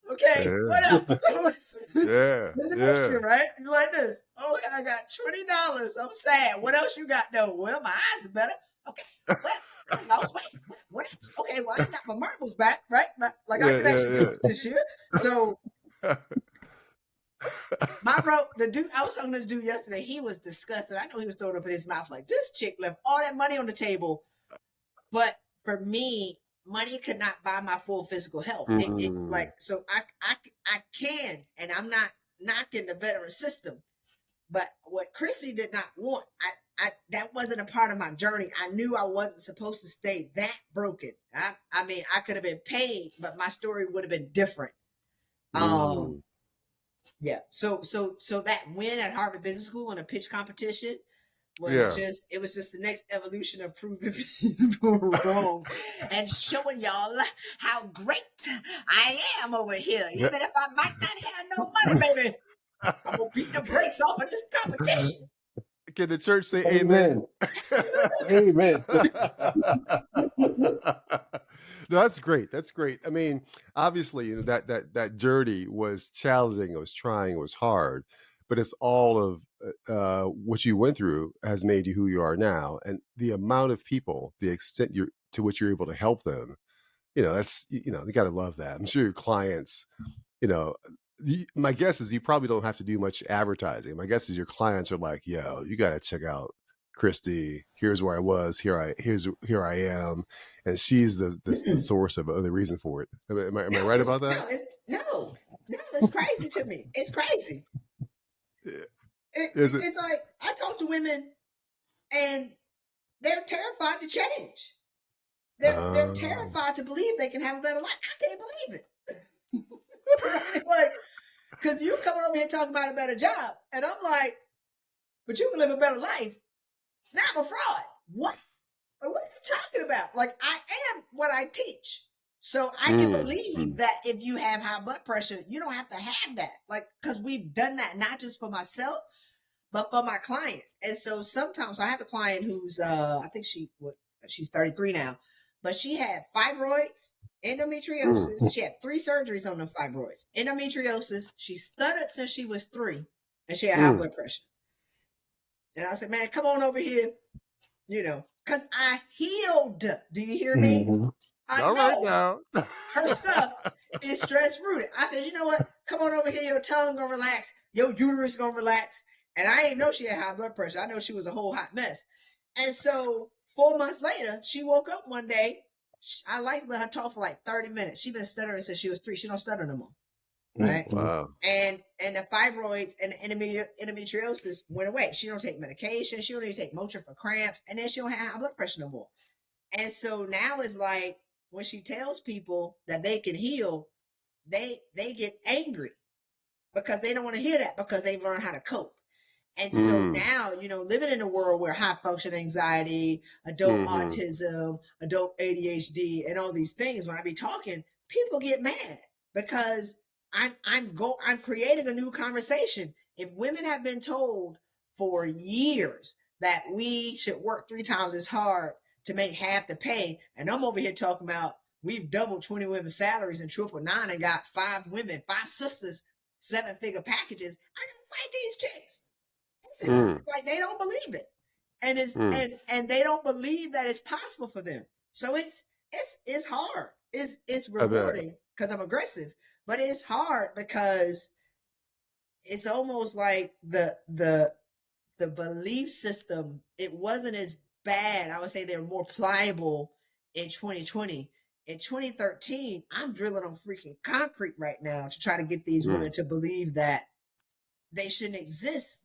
Okay, what else? Right? You like this? Oh, I got $20. I'm sad. What else you got though? Well, my eyes are better. Okay, well, I lost weight. What else? Okay, well, I got my marbles back, right? Like I can actually do this year. So the dude, I was talking to this dude yesterday. He was disgusted. I know he was throwing up in his mouth like, this chick left all that money on the table. But for me, money could not buy my full physical health. So I can, and I'm not knocking the veteran system, but what Christy did not want, that wasn't a part of my journey. I knew I wasn't supposed to stay that broken. I mean, I could have been paid, but my story would have been different. Yeah. So that win at Harvard Business School in a pitch competition was it was just the next evolution of proving people wrong and showing y'all how great I am over here. Even if I might not have no money, baby, I'm gonna beat the brakes off of this competition. Can the church say amen? Amen. No, that's great. That's great. I mean, obviously, that journey was challenging. It was trying. It was hard. But it's all of what you went through has made you who you are now. And the amount of people, the extent to which you're able to help them, that's, you got to love that. I'm sure your clients, my guess is you probably don't have to do much advertising. My guess is your clients are like, yo, you got to check out Christy. Here's where I was. Here I am. And she's the source of the reason for it. Am I right about that? No, it's crazy to me. It's crazy. It's like, I talk to women and they're terrified to change. They're terrified to believe they can have a better life. I can't believe it. Like, because you coming over here talking about a better job, and I'm like, but you can live a better life Now I'm a fraud. What? Like, what are you talking about? Like, I am what I teach. So I can believe that if you have high blood pressure, you don't have to have that. Like, because we've done that not just for myself, but for my clients. And so sometimes I have a client who's, I think she's 33 now, but she had fibroids, endometriosis. She had 3 surgeries on the fibroids, endometriosis. She stuttered since she was 3, and she had high blood pressure. And I said, man, come on over here, because I healed. Do you hear me? I know right now. her stuff is stress rooted. I said, you know what? Come on over here. Your tongue gonna relax. Your uterus gonna relax. And I didn't know she had high blood pressure. I know she was a whole hot mess. And so 4 months later, she woke up one day. I like to let her talk for like 30 minutes. She's been stuttering since she was 3. She don't stutter no more. Right? Wow. And the fibroids and the endometriosis went away. She don't take medication. She don't even take Motrin for cramps. And then she don't have high blood pressure no more. And so now it's like, when she tells people that they can heal, they get angry because they don't want to hear that, because they've learned how to cope. And so now, living in a world where high function anxiety, adult autism, adult ADHD, and all these things, when I be talking, people get mad because I'm creating a new conversation. If women have been told for years that we should work 3 times as hard to make half the pay, and I'm over here talking about we've doubled 20 women's salaries and triple 9 and got 5 women, 5 sisters, 7-figure packages. I just fight these chicks. It's like they don't believe it, and and they don't believe that it's possible for them. So it's hard. It's rewarding because I'm aggressive, but it's hard because it's almost like the belief system. It wasn't as bad. I would say they're more pliable in 2020. In 2013, I'm drilling on freaking concrete right now to try to get these women to believe that they shouldn't exist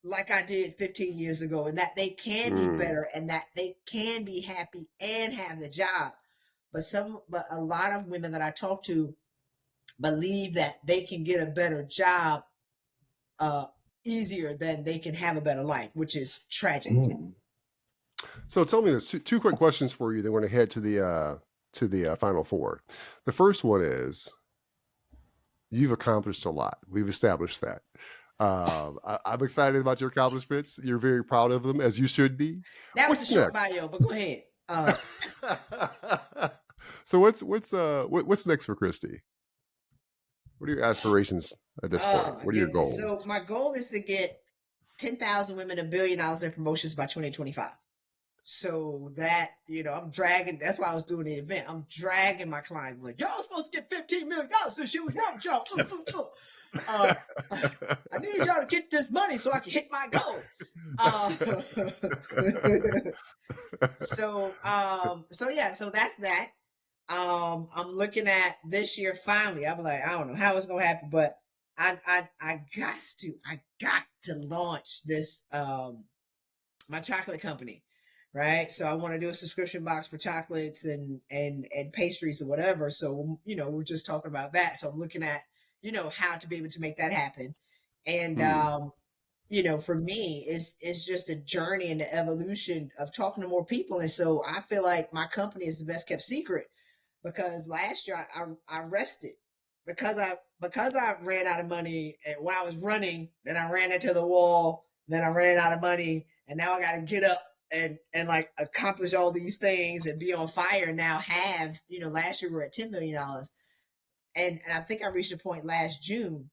like I did 15 years ago, and that they can be better, and that they can be happy and have the job. But a lot of women that I talk to believe that they can get a better job easier than they can have a better life, which is tragic. So tell me this, 2 quick questions for you. Then we're going to head to the final 4. The first one is, you've accomplished a lot. We've established that. I'm excited about your accomplishments. You're very proud of them, as you should be. That was a short bio, but go ahead. So what's next for Christy? What are your aspirations at this point? What are your goals? So my goal is to get 10,000 women $1 billion in promotions by 2025. So that, I'm dragging, that's why I was doing the event. I'm dragging my clients, like, y'all supposed to get $15 million this year with young job. I need y'all to get this money so I can hit my goal. So that's that. I'm looking at this year finally. I'm like, I don't know how it's gonna happen, but I got to launch this my chocolate company, right? So I want to do a subscription box for chocolates and pastries or whatever. So we're just talking about that. So I'm looking at how to be able to make that happen, and for me, it's just a journey and the evolution of talking to more people. And so I feel like my company is the best kept secret, because last year I rested because I ran out of money, and when I was running, then I ran into the wall, then I ran out of money, and now I got to get up and like accomplish all these things and be on fire. Now have, last year we were at $10 million. And I think I reached a point last June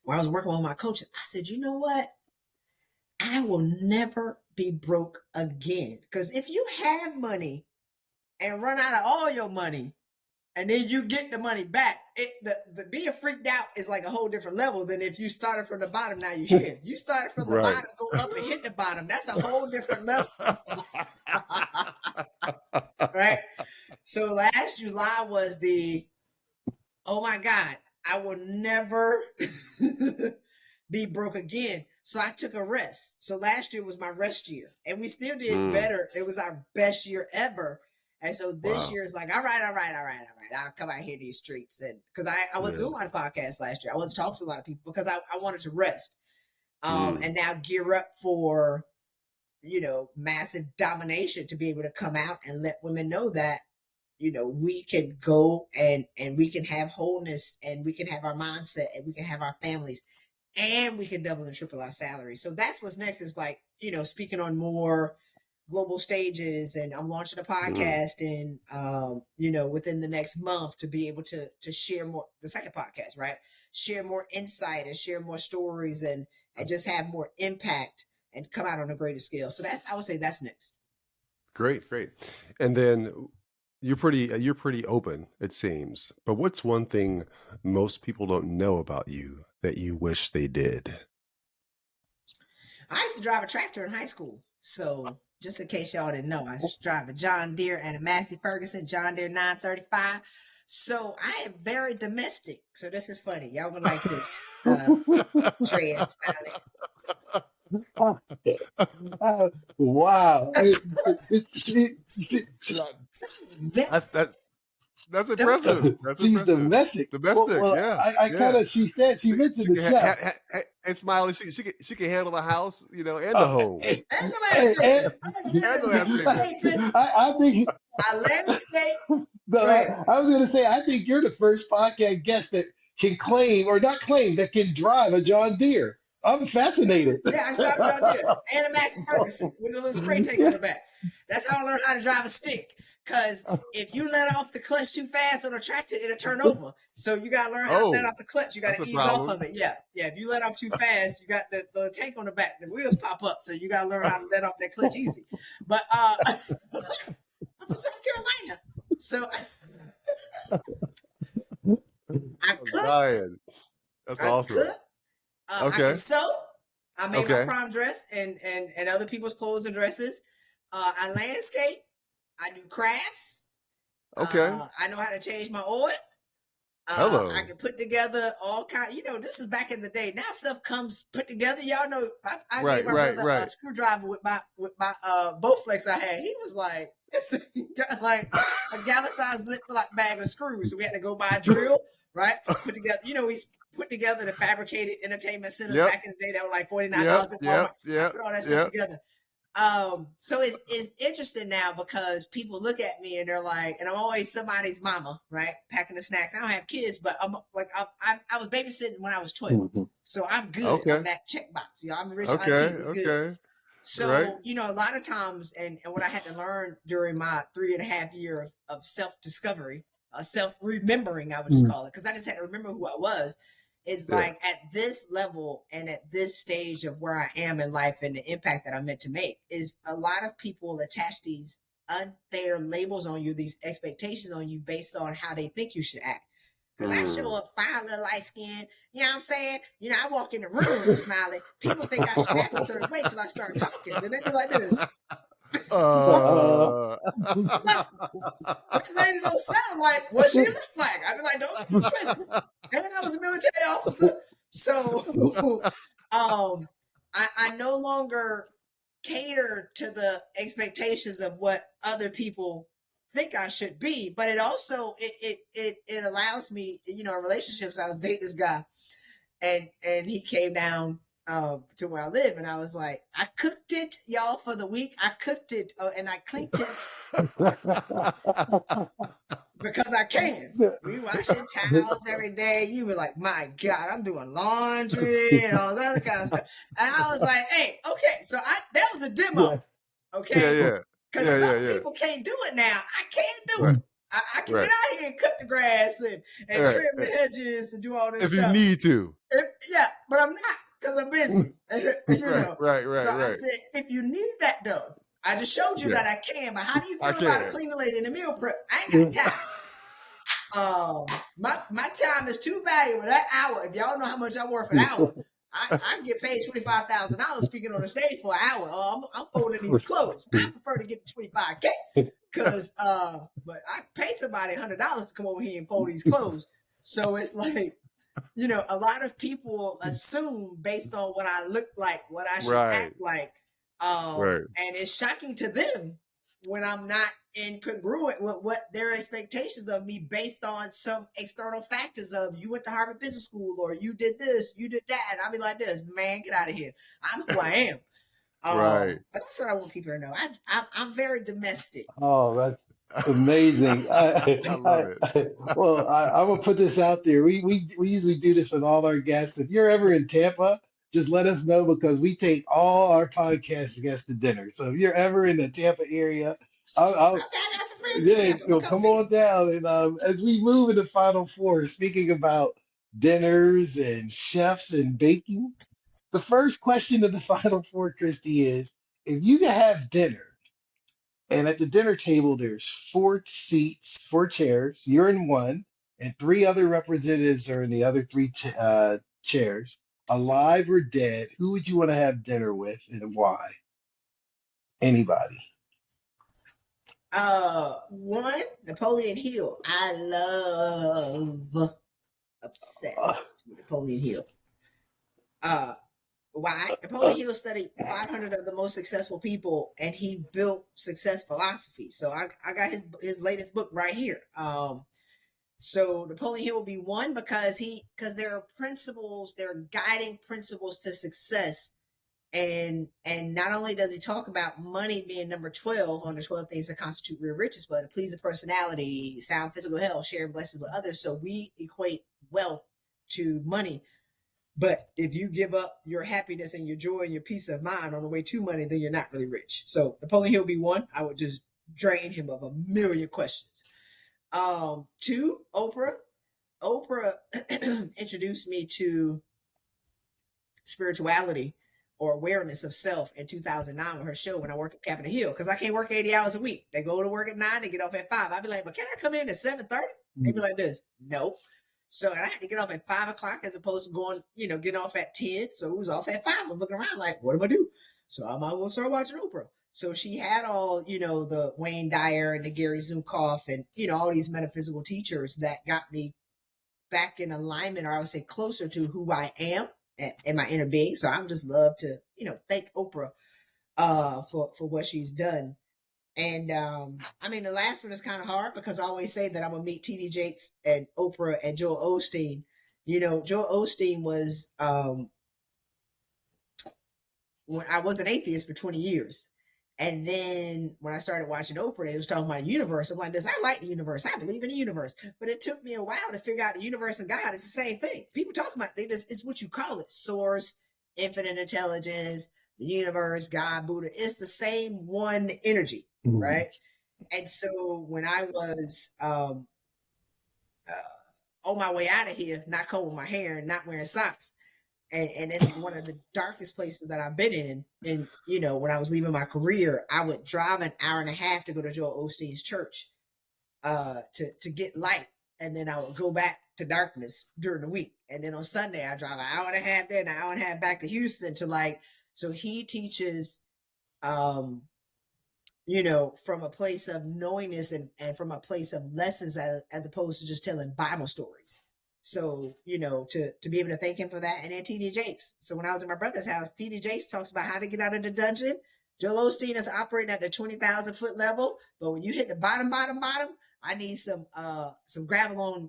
where I was working with my coaches. I said, you know what? I will never be broke again. Because if you have money and run out of all your money, and then you get the money back, the being freaked out is like a whole different level than if you started from the bottom, now you're here. You started from the bottom, go up and hit the bottom. That's a whole different level. Right? So last July was oh my God, I will never be broke again. So I took a rest. So last year was my rest year, and we still did better. It was our best year ever. And so this year is like, all right. I'll come out here to these streets. And because I was doing a lot of podcasts last year. I wasn't talking to a lot of people because I wanted to rest. And now gear up for, massive domination to be able to come out and let women know that, we can go and we can have wholeness, and we can have our mindset, and we can have our families, and we can double and triple our salary. So that's what's next, is like, speaking on more global stages, and I'm launching a podcast and within the next month, to be able to share more, the second podcast, right? Share more insight and share more stories, and just have more impact and come out on a greater scale. So that, I would say, that's next. Great. And then you're pretty open, it seems. But what's one thing most people don't know about you that you wish they did? I used to drive a tractor in high school. So just in case y'all didn't know, I used to drive a John Deere and a Massey Ferguson John Deere 935. So I am very domestic. So this is funny. Y'all would like this. Dre and Smiley. Wow. That's impressive. She's domestic. Well, yeah. She mentioned the chef. And Smiley, she can handle the house, and the home. And the landscape. I think I landscape. I was going to say, I think you're the first podcast guest that can claim, or not claim, that can drive a John Deere. I'm fascinated. Yeah, I drive a John Deere and a Massey Ferguson with a little spray tank on the back. That's how I learned how to drive a stick. Because if you let off the clutch too fast on a tractor, it'll turn over. So you got to learn how to let off the clutch. You got to ease off of it. Yeah. If you let off too fast, you got the tank on the back. The wheels pop up. So you got to learn how to let off that clutch easy. But I'm from South Carolina. So I cook. That's awesome. I can sew. I make my prom dress and other people's clothes and dresses. I landscape. I do crafts. Okay. I know how to change my oil. Hello. I can put together all kind. This is back in the day. Now stuff comes put together. Y'all know. I gave my brother a screwdriver with my Bowflex I had. He was like, got like a gallon-sized Ziploc bag of screws. So we had to go buy a drill, right? Put together. We put together the fabricated entertainment centers back in the day that were like $49 at Walmart. I put all that stuff together. So it's interesting now because people look at me and they're like, and I'm always somebody's mama, right? Packing the snacks. I don't have kids, but I'm like, I was babysitting when I was 12. So I'm good on that checkbox. I'm a rich auntie. Good. So, a lot of times, and what I had to learn during my 3.5 year of self-discovery, self-remembering, I would just call it, because I just had to remember who I was. It's like at this level and at this stage of where I am in life and the impact that I'm meant to make, is a lot of people attach these unfair labels on you, these expectations on you based on how they think you should act. Because I show up fine, little light skin, you know what I'm saying? I walk in the room, Smiley. People think I should act a certain way till I start talking. And they be like this. That lady don't sound like what she looked like. I'd be like, don't twist me. And I was a military officer. So I no longer cater to the expectations of what other people think I should be, but it also it allows me, in relationships. I was dating this guy, and he came down to where I live, and I was like, I cooked it, y'all, for the week. I cooked it and I cleaned it because I can. We washing towels every day. You were like, my God, I'm doing laundry and all that other kind of stuff. And I was like, hey, okay, so that was a demo, okay? Because some people can't do it now. I can do it. I can get out here and cut the grass and trim the hedges and do all this stuff. If you need to. But I'm not, because I'm busy. Right. So I said, if you need that done, I just showed you that I can, but how do you feel about a cleaner lady in the meal prep? I ain't got time. My time is too valuable. That hour, if y'all know how much I'm worth an hour, I can get paid $25,000 speaking on the stage for an hour. I'm folding these clothes. I prefer to get $25K because, but I pay somebody $100 to come over here and fold these clothes. So it's like, a lot of people assume based on what I look like, what I should act like. And it's shocking to them when I'm not incongruent with what their expectations of me based on some external factors of you went to Harvard Business School or you did this, you did that. And I'll be like this, man, get out of here. I'm who I But that's what I want people to know. I'm very domestic. Oh, that's amazing. I love it. Well, I'm gonna put this out there. We usually do this with all our guests. If you're ever in Tampa, just let us know because we take all our podcast guests to dinner. So if you're ever in the Tampa area, I got some friends in Tampa. come on down. And as we move in the Final Four, speaking about dinners and chefs and baking, the first question of the Final Four, Christy, is if you could have dinner. And at the dinner table, there's four seats, four chairs. You're in one, and three other representatives are in the other three chairs. Alive or dead, who would you want to have dinner with and why? Anybody. One, Napoleon Hill. I love, obsessed with Napoleon Hill. Why? Napoleon Hill studied 500 of the most successful people, and he built success philosophy. So I got his latest book right here. So Napoleon Hill will be one because there are principles, there are guiding principles to success. And not only does he talk about money being number 12 on the 12 things that constitute real riches, but a pleasing personality, sound physical health, sharing blessings with others. So we equate wealth to money. But if you give up your happiness and your joy and your peace of mind on the way to money, then you're not really rich. So Napoleon Hill be one. I would just drain him of a million questions. Two, Oprah. Oprah introduced me to spirituality or awareness of self in 2009 with her show when I worked at Capitol Hill, because I can't work 80 hours a week. They go to work at 9, they get off at 5. I'd be like, but can I come in at 7:30? They'd be like this, no. So I had to get off at 5 o'clock as opposed to going, getting off at 10. So it was off at 5. I'm looking around like, what do I do? So I might as well start watching Oprah. So she had all, the Wayne Dyer and the Gary Zukov and, all these metaphysical teachers that got me back in alignment, or I would say closer to who I am and my inner being. So I would just love to, thank Oprah for what she's done. And the last one is kind of hard because I always say that I'm gonna meet TD Jakes and Oprah and Joel Osteen. Joel Osteen was when I was an atheist for 20 years. And then when I started watching Oprah, they was talking about the universe. I'm like this, I like the universe. I believe in the universe. But it took me a while to figure out the universe and God is the same thing. People talk about it, it's what you call it. Source, infinite intelligence, the universe, God, Buddha. It's the same one energy, right? And so when I was on my way out of here, not combing my hair and not wearing socks, and in one of the darkest places that I've been in, and when I was leaving my career, I would drive an hour and a half to go to Joel Osteen's church to get light, and then I would go back to darkness during the week. And then on Sunday, I drive an hour and a half there and an hour and a half back to Houston so he teaches, from a place of knowingness and from a place of lessons as opposed to just telling Bible stories. So, to be able to thank him for that. And then TD Jakes. So when I was at my brother's house, TD Jakes talks about how to get out of the dungeon. Joel Osteen is operating at the 20,000 foot level. But when you hit the bottom, I need some gravel on.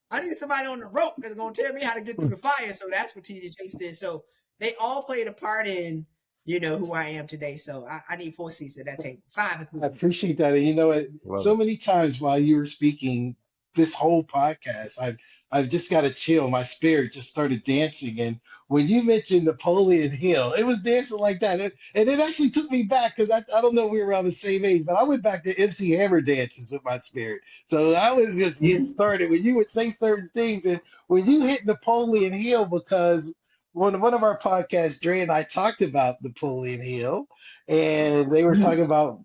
I need somebody on the rope that's going to tell me how to get through the fire. So that's what TD Jakes did. So they all played a part in, who I am today. So I need 4 seats at that table. 5 including. I appreciate that. And so many times while you were speaking this whole podcast, I've just got a chill. My spirit just started dancing. And when you mentioned Napoleon Hill, it was dancing like that. And it actually took me back because I don't know if we were around the same age, but I went back to MC Hammer dances with my spirit. So I was just getting started when you would say certain things. And when you hit Napoleon Hill, because one of our podcasts, Dre and I talked about Napoleon Hill, and they were talking about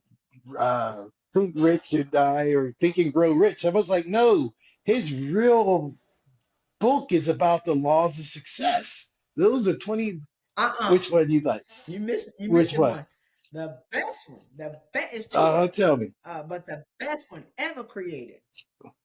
Think Rich and Die or Think and Grow Rich. I was like, no, his real book is about the laws of success. Those are 20. Which one you like? You missed one. The best one. The best is 2. Tell me. But the best one ever created.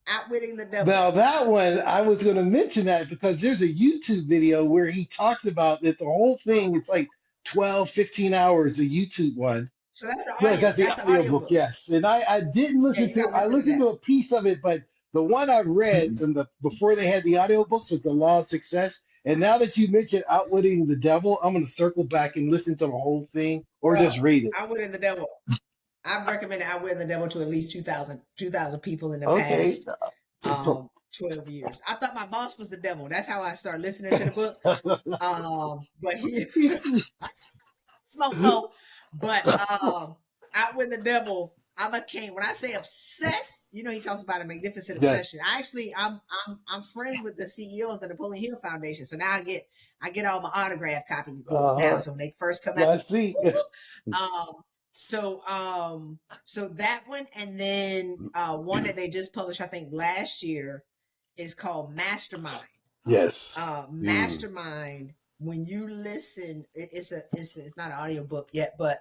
Outwitting the Devil. Now that one, I was going to mention that because there's a YouTube video where he talks about that the whole thing. It's like 12, 15 hours, a YouTube one. So that's the audio. Yes, that's the audio book. Yes, and I didn't listen to. I listened to a piece of it, but the one I read from before they had the audio books was The Law of Success, And now that you mentioned Outwitting the Devil, I'm going to circle back and listen to the whole thing or Bro, just read it. Outwitting the Devil. I've recommended Outwitting the Devil to at least 2,000 people in the Okay. past 12 years. I thought my boss was the devil. That's how I started listening to the book. But he smoke hope. But Outwitting the Devil, I became, when I say obsessed, you know, he talks about a magnificent obsession. I'm friends with the CEO of the Napoleon Hill Foundation. So now I get all my autograph copies books now. So when they first come out, I see. So that one, and then one that they just published, I think last year, is called Mastermind. Yes. Mastermind. When you listen, it's not an audio book yet, but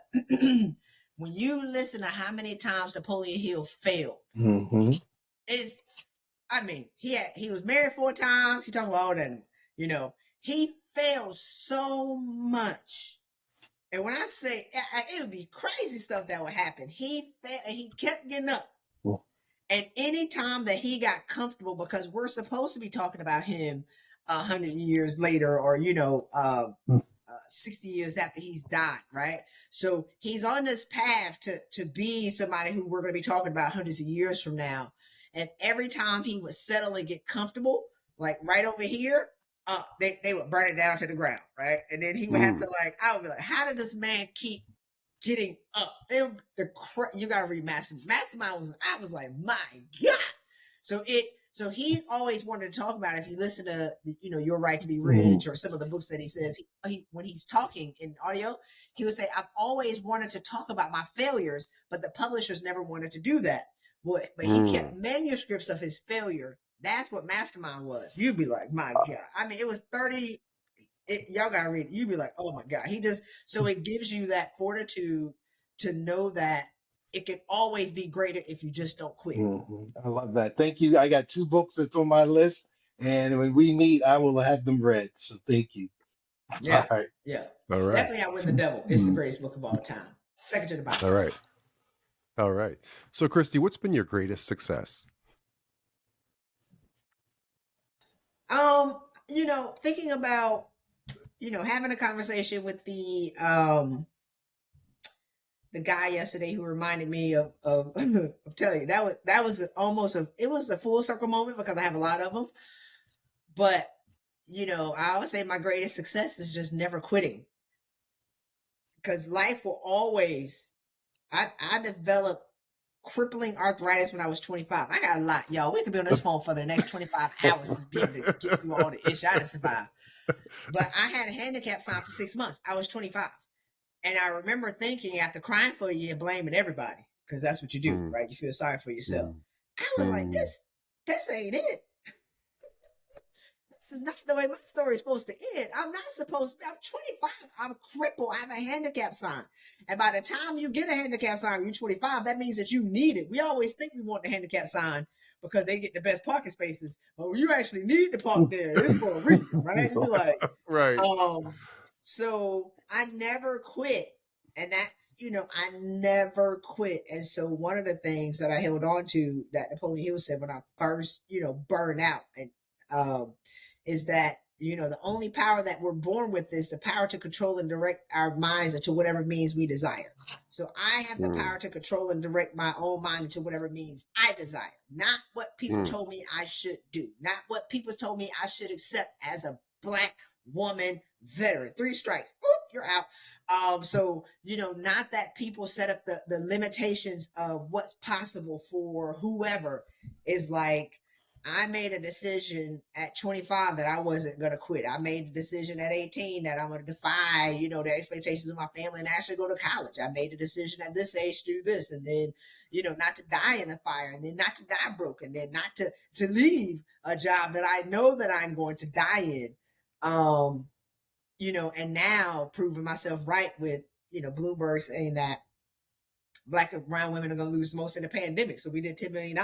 when you listen to how many times Napoleon Hill failed, he was married 4 times. He talked about all that, you know, he failed so much. And when I say it would be crazy stuff that would happen, he kept getting up. And any time that he got comfortable, because we're supposed to be talking about him 100 years later, or 60 years after he's died, right? So he's on this path to be somebody who we're going to be talking about hundreds of years from now. And every time he would settle and get comfortable, like right over here, they would burn it down to the ground, right? And then he would have to I would be like, how did this man keep getting up? You gotta read Mastermind. Mastermind I was like, my God. So he always wanted to talk about, if you listen to, Your Right to Be Rich, or some of the books that he says, when he's talking in audio, he would say, I've always wanted to talk about my failures, but the publishers never wanted to do that. But he kept manuscripts of his failure. That's what Mastermind was. You'd be like, my God. I mean, it was 30. Y'all gotta read it. You'd be like, oh my God. So it gives you that fortitude to know that it can always be greater if you just don't quit. I love that. Thank you. I got 2 books that's on my list, and when we meet, I will have them read. So thank you. Yeah. All right. Yeah. All right. Definitely Outwit the Devil. It's the greatest book of all time. Second to the Bible. All right. So Christy, what's been your greatest success? Thinking about, having a conversation with the guy yesterday who reminded me of I'm telling you, that was almost it was a full circle moment, because I have a lot of them. But, I always say my greatest success is just never quitting. Because life will always, I developed crippling arthritis when I was 25. I got a lot, y'all. We could be on this phone for the next 25 hours to be able to get through all the issues. I didn't survive. But I had a handicap sign for 6 months. I was 25. And I remember thinking, after crying for a year, blaming everybody, because that's what you do, right? You feel sorry for yourself. I was like, this ain't it. This is not the way my story is supposed to end. I'm 25. I'm crippled. I have a handicap sign. And by the time you get a handicap sign when you're 25, that means that you need it. We always think we want the handicap sign because they get the best parking spaces. But you actually need to park there. It's for a reason, right? You're like, right. So I never quit. And that's, I never quit. And so one of the things that I held on to that Napoleon Hill said when I first, burned out, and is that, the only power that we're born with is the power to control and direct our minds into whatever means we desire. So I have the power to control and direct my own mind into whatever means I desire, not what people told me I should do, not what people told me I should accept as a Black woman veteran. 3 strikes, boop, you're out. So, not that people set up the limitations of what's possible for whoever. Is like, I made a decision at 25 that I wasn't going to quit. I made a decision at 18 that I'm going to defy, the expectations of my family and actually go to college. I made a decision at this age to do this, and then, not to die in the fire, and then not to die broke, and then not to leave a job that I know that I'm going to die in. And now proving myself right with, Bloomberg saying that Black and brown women are going to lose most in the pandemic. So we did $10 million.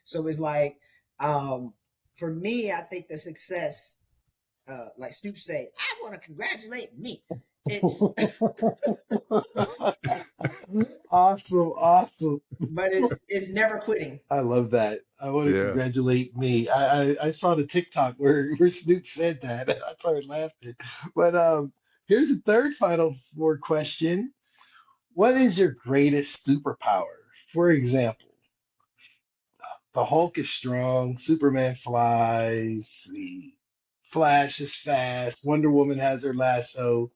So it's like, for me, I think the success, like Snoop say, I want to congratulate me. It's Awesome. But it's never quitting. I love that. I want to congratulate me. I saw the TikTok where Snoop said that. I started laughing. But here's a third final four question. What is your greatest superpower? For example, the Hulk is strong, Superman flies, the Flash is fast, Wonder Woman has her lasso.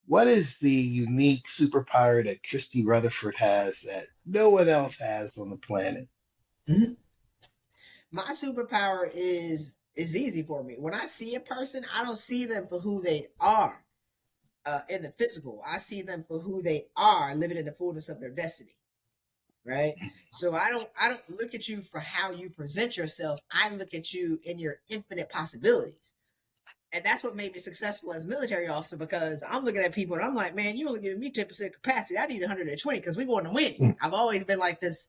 What is the unique superpower that Christy Rutherford has that no one else has on the planet? Mm-hmm. My superpower is easy for me. When I see a person, I don't see them for who they are in the physical. I see them for who they are, living in the fullness of their destiny. Right. So I don't look at you for how you present yourself. I look at you in your infinite possibilities. And that's what made me successful as a military officer, because I'm looking at people and I'm like, man, you only giving me 10% capacity. I need 120 because we're going to win. I've always been like this.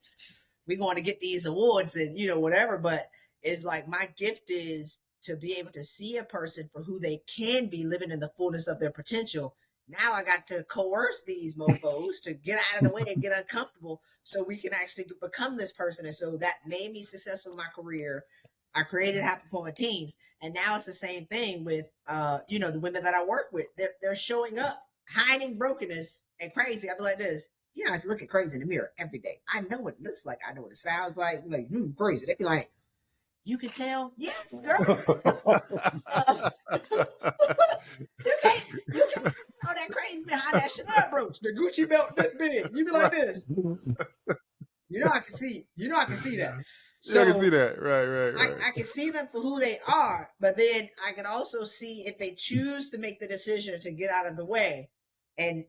We're going to get these awards and, whatever. But it's like my gift is to be able to see a person for who they can be, living in the fullness of their potential. Now I got to coerce these mofos to get out of the way and get uncomfortable so we can actually become this person. And so that made me successful in my career. I created high performing teams. And now it's the same thing with, the women that I work with. They're showing up, hiding brokenness and crazy. I be like this. I just look at crazy in the mirror every day. I know what it looks like. I know what it sounds like. Like, crazy. They be like, you can tell? Yes, girl. You can't know that crazy behind that Chanel brooch, the Gucci belt this big. You be like this. I can see. I can see that. So I can see that. Right. I can see them for who they are, but then I can also see if they choose to make the decision to get out of the way and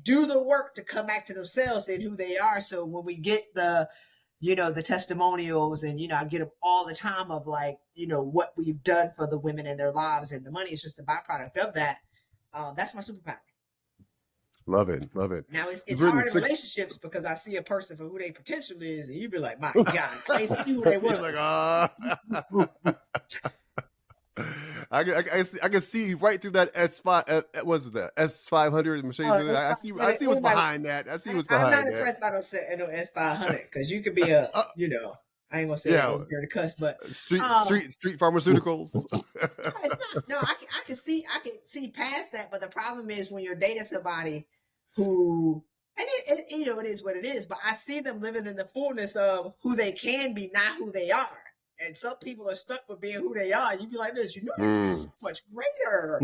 do the work to come back to themselves and who they are. So when we get the testimonials and, I get them all the time of like, what we've done for the women in their lives, and the money is just a byproduct of that. That's my superpower. Love it. Now it's hard in relationships because I see a person for who their potential is, and you be like, my God, I see who they was. I can see right through that S5. What is it? The S500 Mercedes. I see what's behind that. I see what's behind that. I'm not impressed by no S500 because you could be a I ain't gonna say you're the cuss, but street pharmaceuticals. It's not. No, I can see see past that, but the problem is when you're dating somebody who, and it is what it is, but I see them living in the fullness of who they can be, not who they are. And some people are stuck with being who they are. You be like this, you can be so much greater.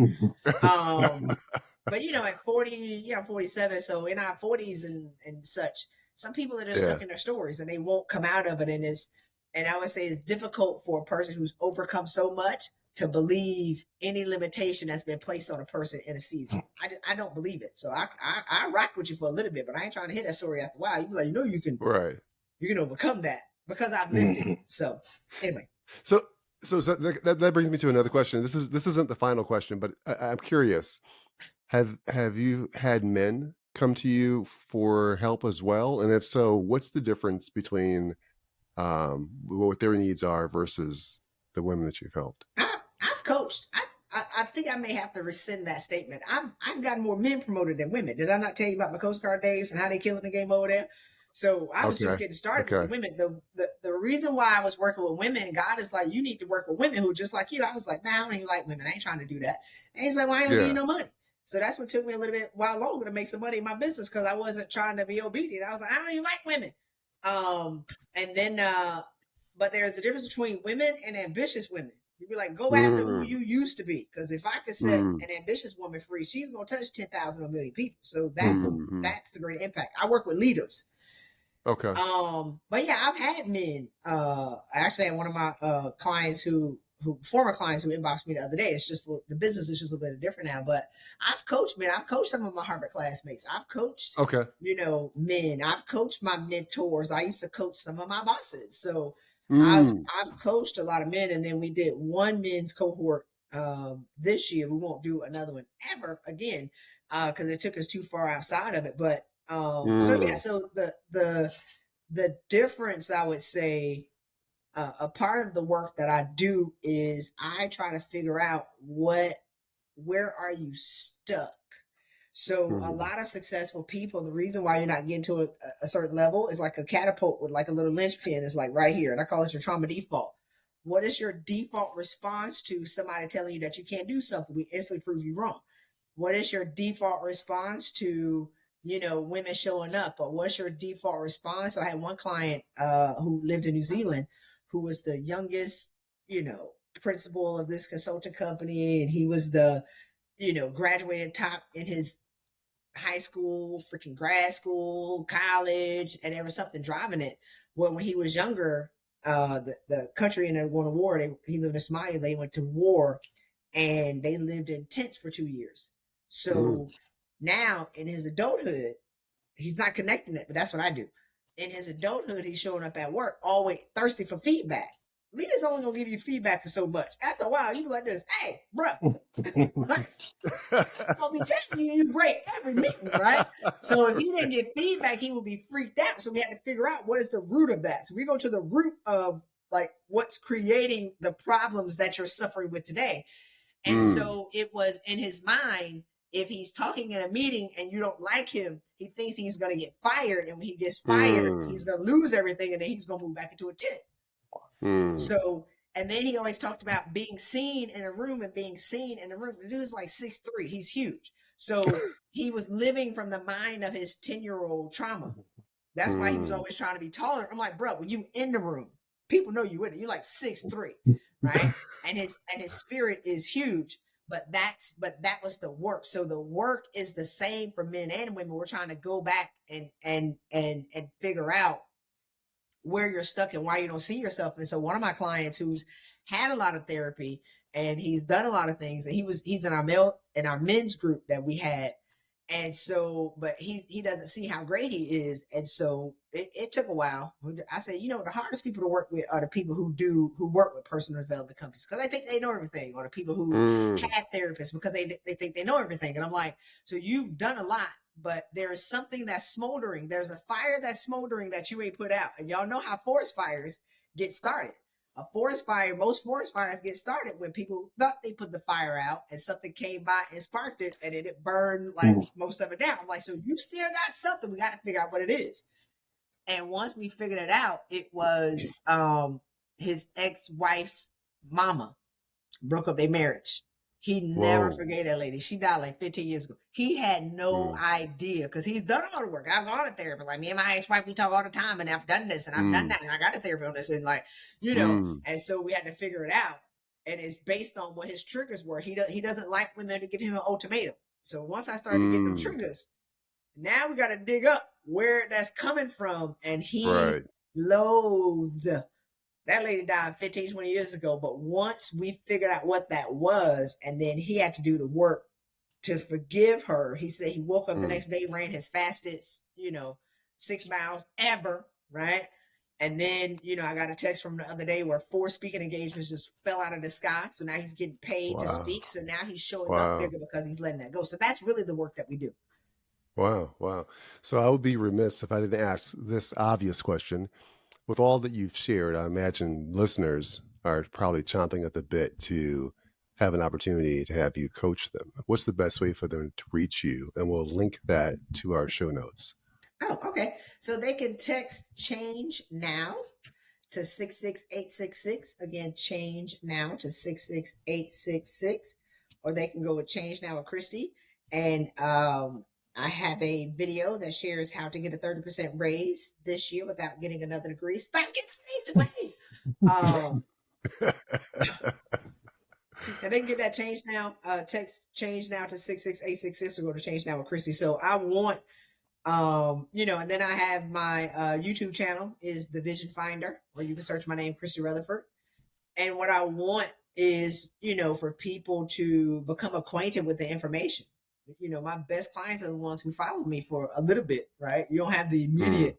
But at 40, 47, so in our 40s and such, some people are just stuck in their stories and they won't come out of it. And I would say it's difficult for a person who's overcome so much to believe any limitation that's been placed on a person in a season. I don't believe it. So I rock with you for a little bit, but I ain't trying to hit that story after a while. You be like, you can overcome that because I've lived it. So anyway. So that brings me to another question. This isn't the final question, but I'm curious. Have you had men come to you for help as well? And if so, what's the difference between what their needs are versus the women that you've helped? I've coached. I think I may have to rescind that statement. I've gotten more men promoted than women. Did I not tell you about my Coast Guard days and how they killing the game over there? So I was just getting started with the women. The reason why I was working with women, God is like, you need to work with women who are just like you. I was like, man, I don't even like women. I ain't trying to do that. And he's like, well, I ain't gonna give you no money. So that's what took me a little bit while longer to make some money in my business because I wasn't trying to be obedient. I was like, I don't even like women. And then, but there's a difference between women and ambitious women. You'd be like, go after who you used to be. Because if I could set an ambitious woman free, she's going to touch 10,000 or a million people. So that's the great impact. I work with leaders. Okay. But yeah, I've had men. I actually had one of my former clients who inboxed me the other day. It's just the business is just a little bit different now. But I've coached men. I've coached some of my Harvard classmates. I've coached, men. I've coached my mentors. I used to coach some of my bosses. So I've coached a lot of men. And then we did one men's cohort this year. We won't do another one ever again because it took us too far outside of it. But so the difference, I would say, a part of the work that I do is I try to figure out where are you stuck? So a lot of successful people, the reason why you're not getting to a certain level is like a catapult with like a little linchpin is like right here. And I call it your trauma default. What is your default response to somebody telling you that you can't do something? We instantly prove you wrong. What is your default response to, women showing up? Or what's your default response? So I had one client who lived in New Zealand who was the youngest, principal of this consulting company. And he was the, graduated top in his high school, freaking grad school, college, and there was something driving it. Well, when he was younger, the country ended up going to war. He lived in Somalia. They went to war, and they lived in tents for 2 years. So now in his adulthood, he's not connecting it, but that's what I do. In his adulthood, he's showing up at work, always thirsty for feedback. Leaders only gonna give you feedback for so much. After a while, you be like this, hey, bro, I'm gonna be testing you break every meeting, right? So if he didn't get feedback, he would be freaked out. So we had to figure out what is the root of that. So we go to the root of like what's creating the problems that you're suffering with today. And so it was in his mind, if he's talking in a meeting and you don't like him, he thinks he's gonna get fired. And when he gets fired, he's gonna lose everything and then he's gonna move back into a tent. So, and then he always talked about being seen in a room and being seen in the room. The dude's like 6'3", he's huge. So he was living from the mind of his 10-year-old trauma. That's why he was always trying to be taller. I'm like, bro, when you in the room, people know you with it. You're like 6'3", right? And his spirit is huge. But that was the work. So the work is the same for men and women. We're trying to go back and figure out where you're stuck and why you don't see yourself. And so one of my clients who's had a lot of therapy and he's done a lot of things, and he's in our men's group that we had. And so, but he doesn't see how great he is. And so it took a while. I said, the hardest people to work with are the people who work with personal development companies, because they think they know everything, or the people who had therapists because they think they know everything. And I'm like, so you've done a lot, but there is something that's smoldering. There's a fire that's smoldering that you ain't put out. And y'all know how forest fires get started. Most forest fires get started when people thought they put the fire out and something came by and sparked it, and then it burned like most of it down. I'm like, so you still got something. We got to figure out what it is. And once we figured it out, it was his ex-wife's mama broke up their marriage. He never forgave that lady. She died like 15 years ago. He had no idea, because he's done all the work. I've gone to therapy. Like, me and my ex-wife, we talk all the time, and I've done this and I've done that, and I got a therapy on this, and like, and so we had to figure it out. And it's based on what his triggers were. He doesn't like women to give him an ultimatum. So once I started to get them triggers, now we got to dig up where that's coming from. And he loathed. That lady died 15, 20 years ago. But once we figured out what that was, and then he had to do the work to forgive her, he said he woke up the next day, ran his fastest, 6 miles ever, right? And then, I got a text from the other day where 4 speaking engagements just fell out of the sky. So now he's getting paid to speak. So now he's showing up bigger because he's letting that go. So that's really the work that we do. Wow. So I would be remiss if I didn't ask this obvious question. With all that you've shared, I imagine listeners are probably chomping at the bit to have an opportunity to have you coach them. What's the best way for them to reach you? And we'll link that to our show notes. Oh, okay. So they can text change now to 66866. Again, change now to 66866. Or they can go with change now with Christy. And I have a video that shares how to get a 30% raise this year without getting another degree. Stop getting raise. And they can get that change now. Text change now to 66866 or go to change now with Christy. So I want, and then I have my YouTube channel is The Vision Finder, where you can search my name, Christy Rutherford. And what I want is, for people to become acquainted with the information. My best clients are the ones who follow me for a little bit, right? You don't have the immediate,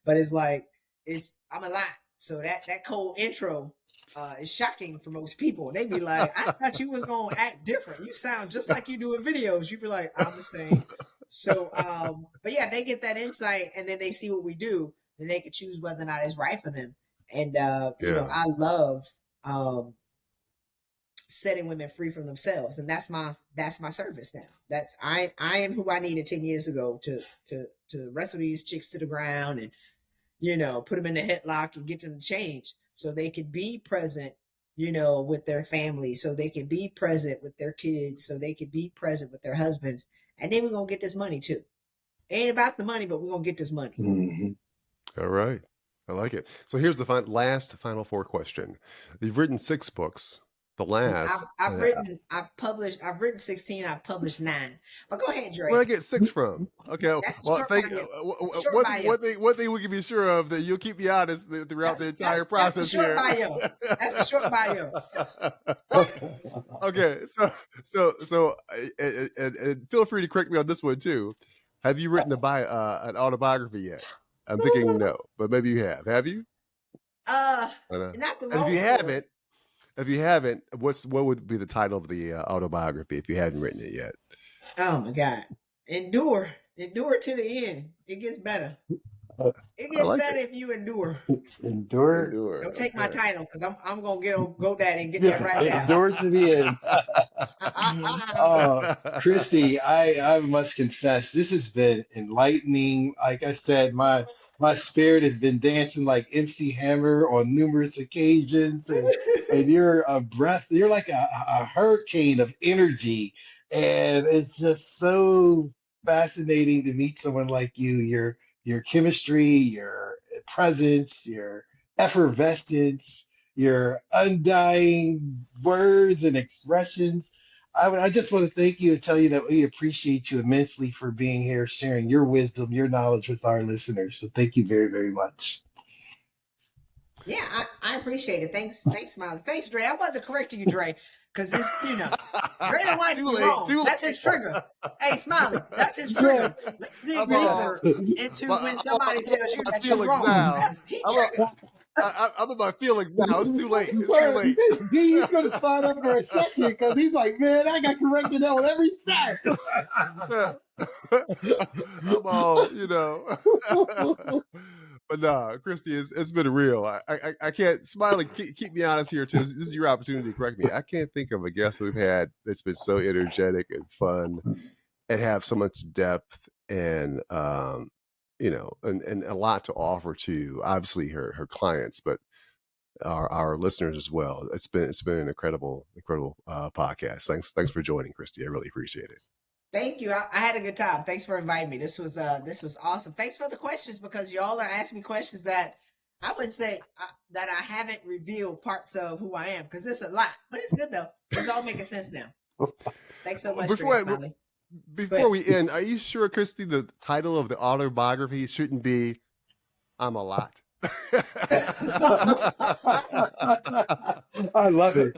but it's like, I'm a lot. So that cold intro is shocking for most people. They be like, I thought you was going to act different. You sound just like you do in videos. You be like, I'm the same. So, but yeah, they get that insight and then they see what we do and they can choose whether or not it's right for them. And, I love, setting women free from themselves, and that's my service now. I am who I needed 10 years ago to wrestle these chicks to the ground and, you know, put them in the headlock and get them to change so they could be present, you know, with their family, so they can be present with their kids, so they could be present with their husbands, and then we're gonna get this money too. It ain't about the money, but we're gonna get this money. Mm-hmm. All right. I like it. So here's the final four question. You've written 6 books. The last I've written 16. I've published 9. But go ahead, Dre. Where'd I get 6 from? Okay. Well, one thing we can be sure of that you'll keep me honest throughout the entire process here. That's a short bio. Okay. So, and feel free to correct me on this one too. Have you written an autobiography yet? I'm thinking no, but maybe you have. Have you? Not the long If you haven't, what would be the title of the autobiography if you haven't written it yet? Oh my God! Endure to the end. It gets better. It gets better if you endure. Endure. Don't take my title because I'm gonna get on GoDaddy and get that right now. Endure to the end. Christy, I must confess, this has been enlightening. Like I said, my spirit has been dancing like MC Hammer on numerous occasions, and you're a breath. You're like a hurricane of energy, and it's just so fascinating to meet someone like you. Your chemistry, your presence, your effervescence, your undying words and expressions. I just want to thank you and tell you that we appreciate you immensely for being here, sharing your wisdom, your knowledge with our listeners. So thank you very, very much. Yeah, I appreciate it. Thanks, Smiley. Thanks, Dre. I wasn't correcting you, Dre, because it's, you know, Dre don't like to be wrong. That's his trigger. Hey, Smiley, that's his trigger. Let's dig deeper into when somebody tells you that you're wrong. That's his trigger. I'm in my feelings now. It's too late. It's too late. He's going to sign up for a session because he's like, man, I got corrected on every side. I'm all, you know. But nah, Christy, it's been real. I can't, Smiley, keep me honest here too. This is your opportunity to correct me. I can't think of a guest we've had that's been so energetic and fun and have so much depth and you know, and a lot to offer to obviously her clients, but our listeners as well. It's been an incredible podcast. Thanks for joining, Christy. I really appreciate it. Thank you. I had a good time. Thanks for inviting me. This was awesome. Thanks for the questions, because y'all are asking me questions that I would say that I haven't revealed parts of who I am, because it's a lot, but it's good though. It's all making sense now. Thanks so much, Smiley. Before we end, are you sure, Christy, the title of the autobiography shouldn't be "I'm a Lot"? I love it.